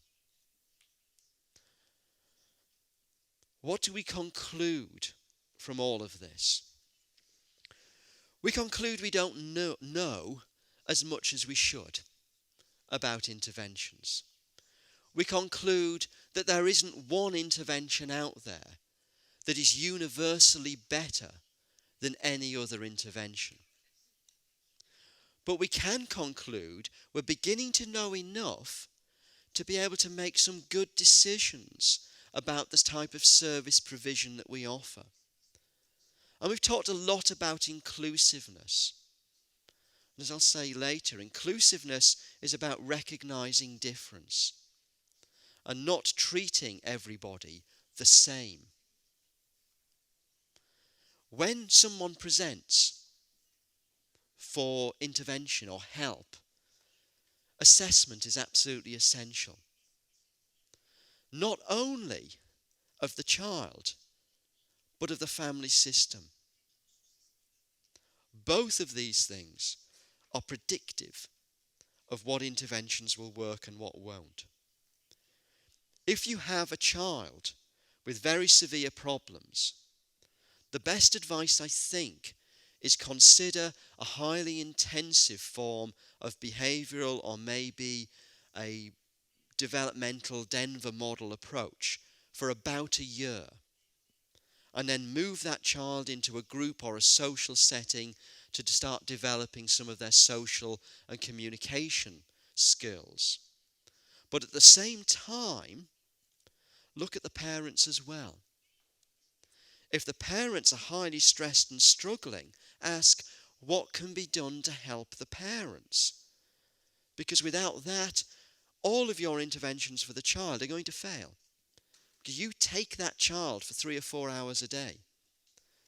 What do we conclude from all of this? We conclude we don't know as much as we should about interventions. We conclude that there isn't one intervention out there that is universally better than any other intervention. But we can conclude we're beginning to know enough to be able to make some good decisions about the type of service provision that we offer. And we've talked a lot about inclusiveness. As I'll say later, inclusiveness is about recognising difference and not treating everybody the same. When someone presents for intervention or help, assessment is absolutely essential. Not only of the child, but of the family system. Both of these things are predictive of what interventions will work and what won't. If you have a child with very severe problems, the best advice, I think, is consider a highly intensive form of behavioural or maybe a developmental Denver model approach for about a year, and then move that child into a group or a social setting to start developing some of their social and communication skills. But at the same time, look at the parents as well. If the parents are highly stressed and struggling, ask what can be done to help the parents. Because without that, all of your interventions for the child are going to fail. Because you take that child for 3 or 4 hours a day.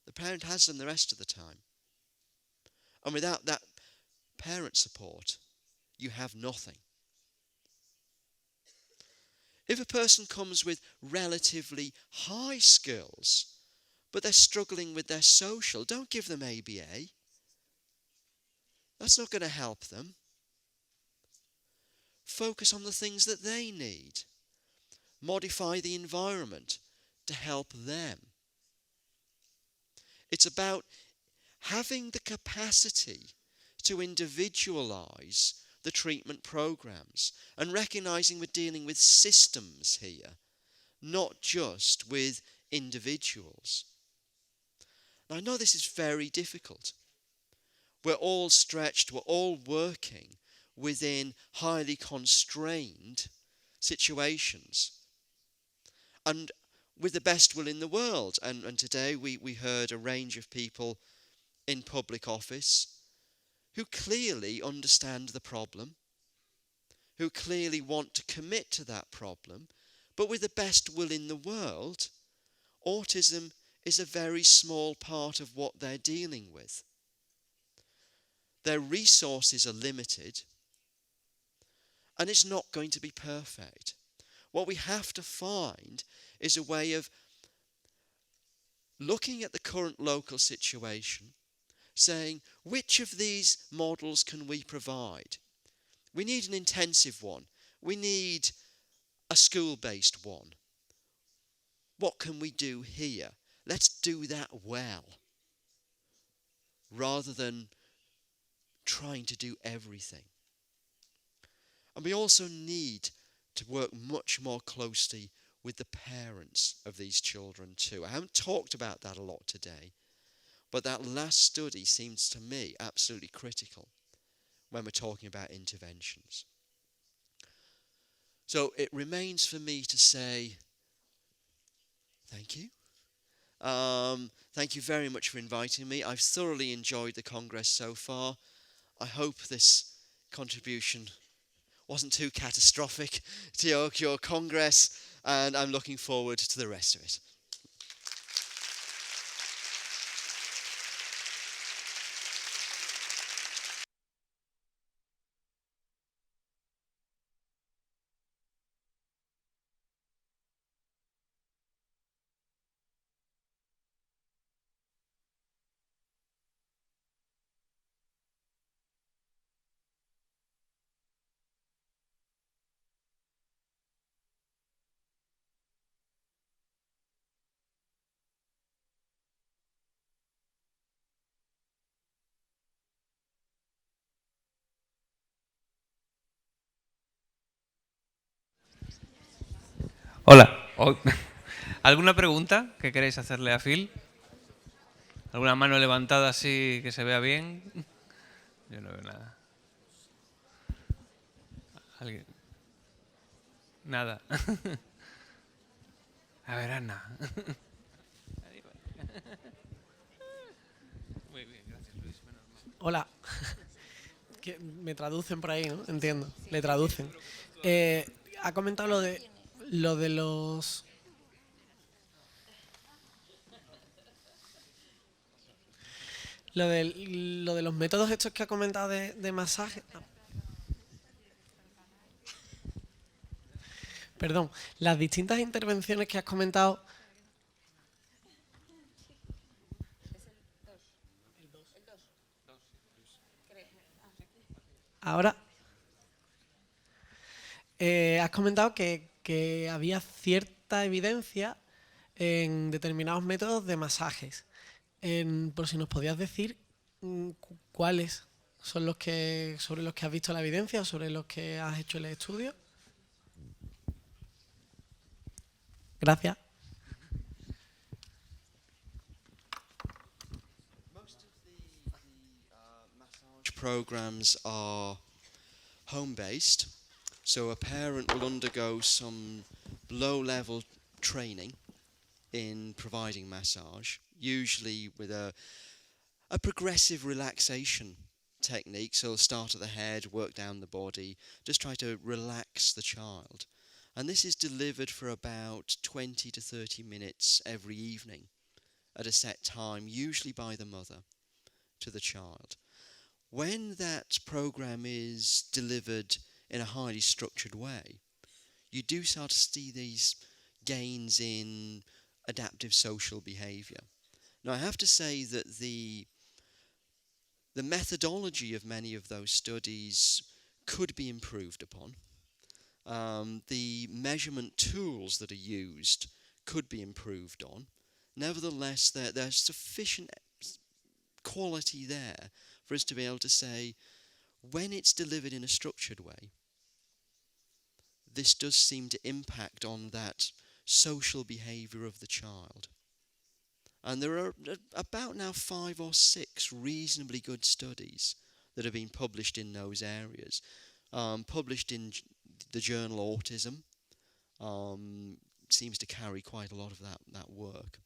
The parent has them the rest of the time. And without that parent support, you have nothing. If a person comes with relatively high skills, but they're struggling with their social, don't give them ABA. That's not going to help them. Focus on the things that they need. Modify the environment to help them. It's about having the capacity to individualise the treatment programmes and recognising we're dealing with systems here, not just with individuals. Now, I know this is very difficult. We're all stretched, we're all working within highly constrained situations and with the best will in the world. And today we heard a range of people in public office who clearly understand the problem, who clearly want to commit to that problem, but with the best will in the world, autism is a very small part of what they're dealing with. Their resources are limited, and it's not going to be perfect. What we have to find is a way of looking at the current local situation, saying, which of these models can we provide? We need an intensive one. We need a school-based one. What can we do here? Let's do that well, rather than trying to do everything. And we also need to work much more closely with the parents of these children too. I haven't talked about that a lot today, but that last study seems to me absolutely critical when we're talking about interventions. So it remains for me to say thank you. Thank you very much for inviting me. I've thoroughly enjoyed the Congress so far. I hope this contribution wasn't too catastrophic to your Congress, and I'm looking forward to the rest of it. Hola. ¿Alguna pregunta que queréis hacerle a Phil? ¿Alguna mano levantada así que se vea bien? Yo no veo nada. ¿Alguien? Nada. A ver, Ana. Muy bien, gracias, Luis. Hola. Que me traducen por ahí, ¿no? Entiendo. Le traducen. Ha comentado lo de los... Lo de los métodos estos que ha comentado de masaje. Perdón, las distintas intervenciones que has comentado. Ahora, has comentado que había cierta evidencia en determinados métodos de masajes. Por si nos podías decir cuáles son sobre los que has visto la evidencia o sobre los que has hecho el estudio. Gracias. Most of the massage programs are home-based, so a parent will undergo some low-level training in providing massage, usually with a progressive relaxation technique. So start at the head, work down the body, just try to relax the child. And this is delivered for about 20 to 30 minutes every evening at a set time, usually by the mother to the child. When that program is delivered in a highly structured way, you do start to see these gains in adaptive social behaviour. Now, I have to say that the methodology of many of those studies could be improved upon. The measurement tools that are used could be improved on. Nevertheless, there's sufficient quality there for us to be able to say, when it's delivered in a structured way, this does seem to impact on that social behaviour of the child. And there are about now 5 or 6 reasonably good studies that have been published in those areas. Published in the journal Autism, seems to carry quite a lot of that work.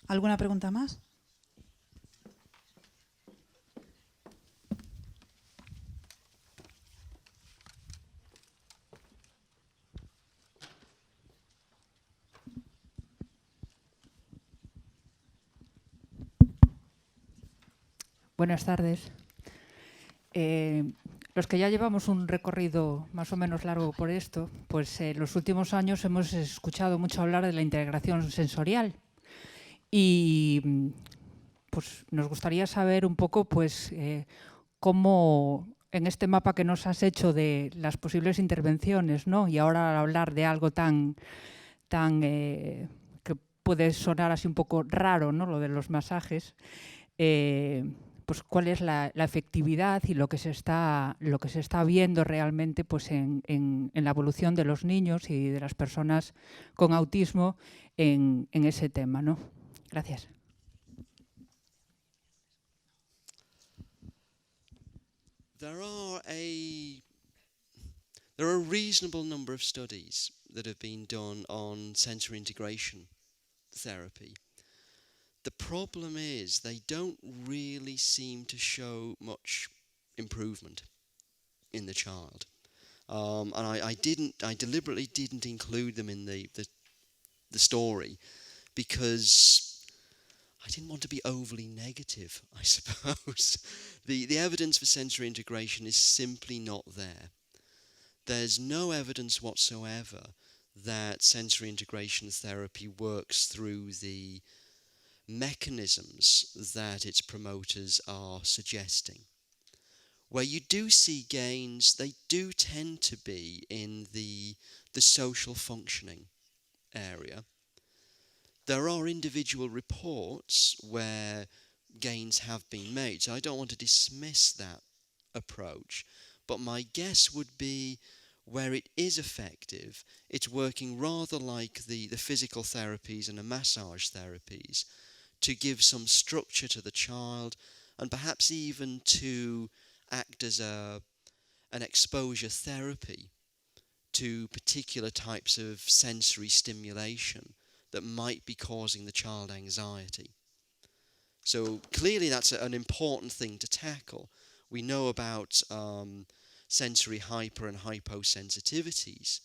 ¿Alguna pregunta más? Buenas tardes. Los que ya llevamos un recorrido más o menos largo por esto, pues en los últimos años hemos escuchado mucho hablar de la integración sensorial y pues nos gustaría saber un poco pues cómo en este mapa que nos has hecho de las posibles intervenciones, ¿no? Y ahora al hablar de algo tan que puede sonar así un poco raro, ¿no? Lo de los masajes. Pues cuál es la efectividad y lo que se está viendo realmente pues en la evolución de los niños y de las personas con autismo en ese tema, ¿no? Gracias. There are a reasonable number of studies that have been done on sensory integration therapy. The problem is they don't really seem to show much improvement in the child, and I deliberately didn't include them in the story because I didn't want to be overly negative, I suppose. The evidence for sensory integration is simply not there. There's no evidence whatsoever that sensory integration therapy works through the mechanisms that its promoters are suggesting. Where you do see gains, they do tend to be in the social functioning area. There are individual reports where gains have been made, so I don't want to dismiss that approach, but my guess would be where it is effective, it's working rather like the physical therapies and the massage therapies to give some structure to the child and perhaps even to act as an exposure therapy to particular types of sensory stimulation that might be causing the child anxiety. So clearly that's an important thing to tackle. We know about sensory hyper and hyposensitivities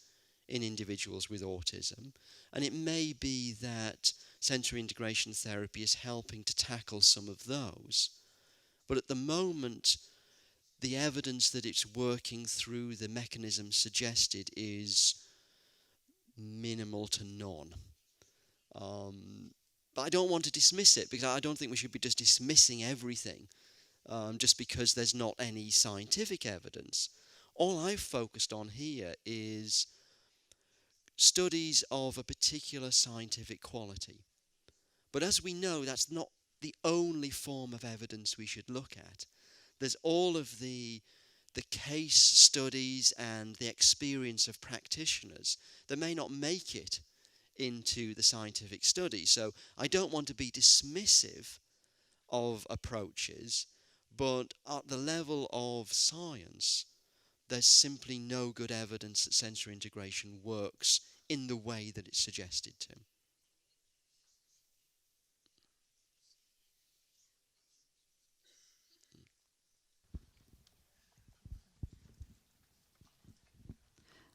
in individuals with autism, and it may be that sensory integration therapy is helping to tackle some of those. But at the moment, the evidence that it's working through the mechanism suggested is minimal to none. But I don't want to dismiss it, because I don't think we should be just dismissing everything just because there's not any scientific evidence. All I've focused on here is studies of a particular scientific quality. But as we know, that's not the only form of evidence we should look at. There's all of the case studies and the experience of practitioners that may not make it into the scientific study. So I don't want to be dismissive of approaches, but at the level of science, there's simply no good evidence that sensory integration works in the way that it's suggested to.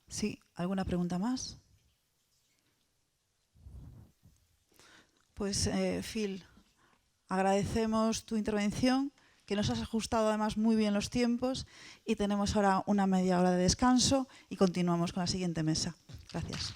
Sí, ¿alguna pregunta más? Pues, Phil, agradecemos tu intervención, que nos has ajustado además muy bien los tiempos, y tenemos ahora una media hora de descanso y continuamos con la siguiente mesa. Gracias.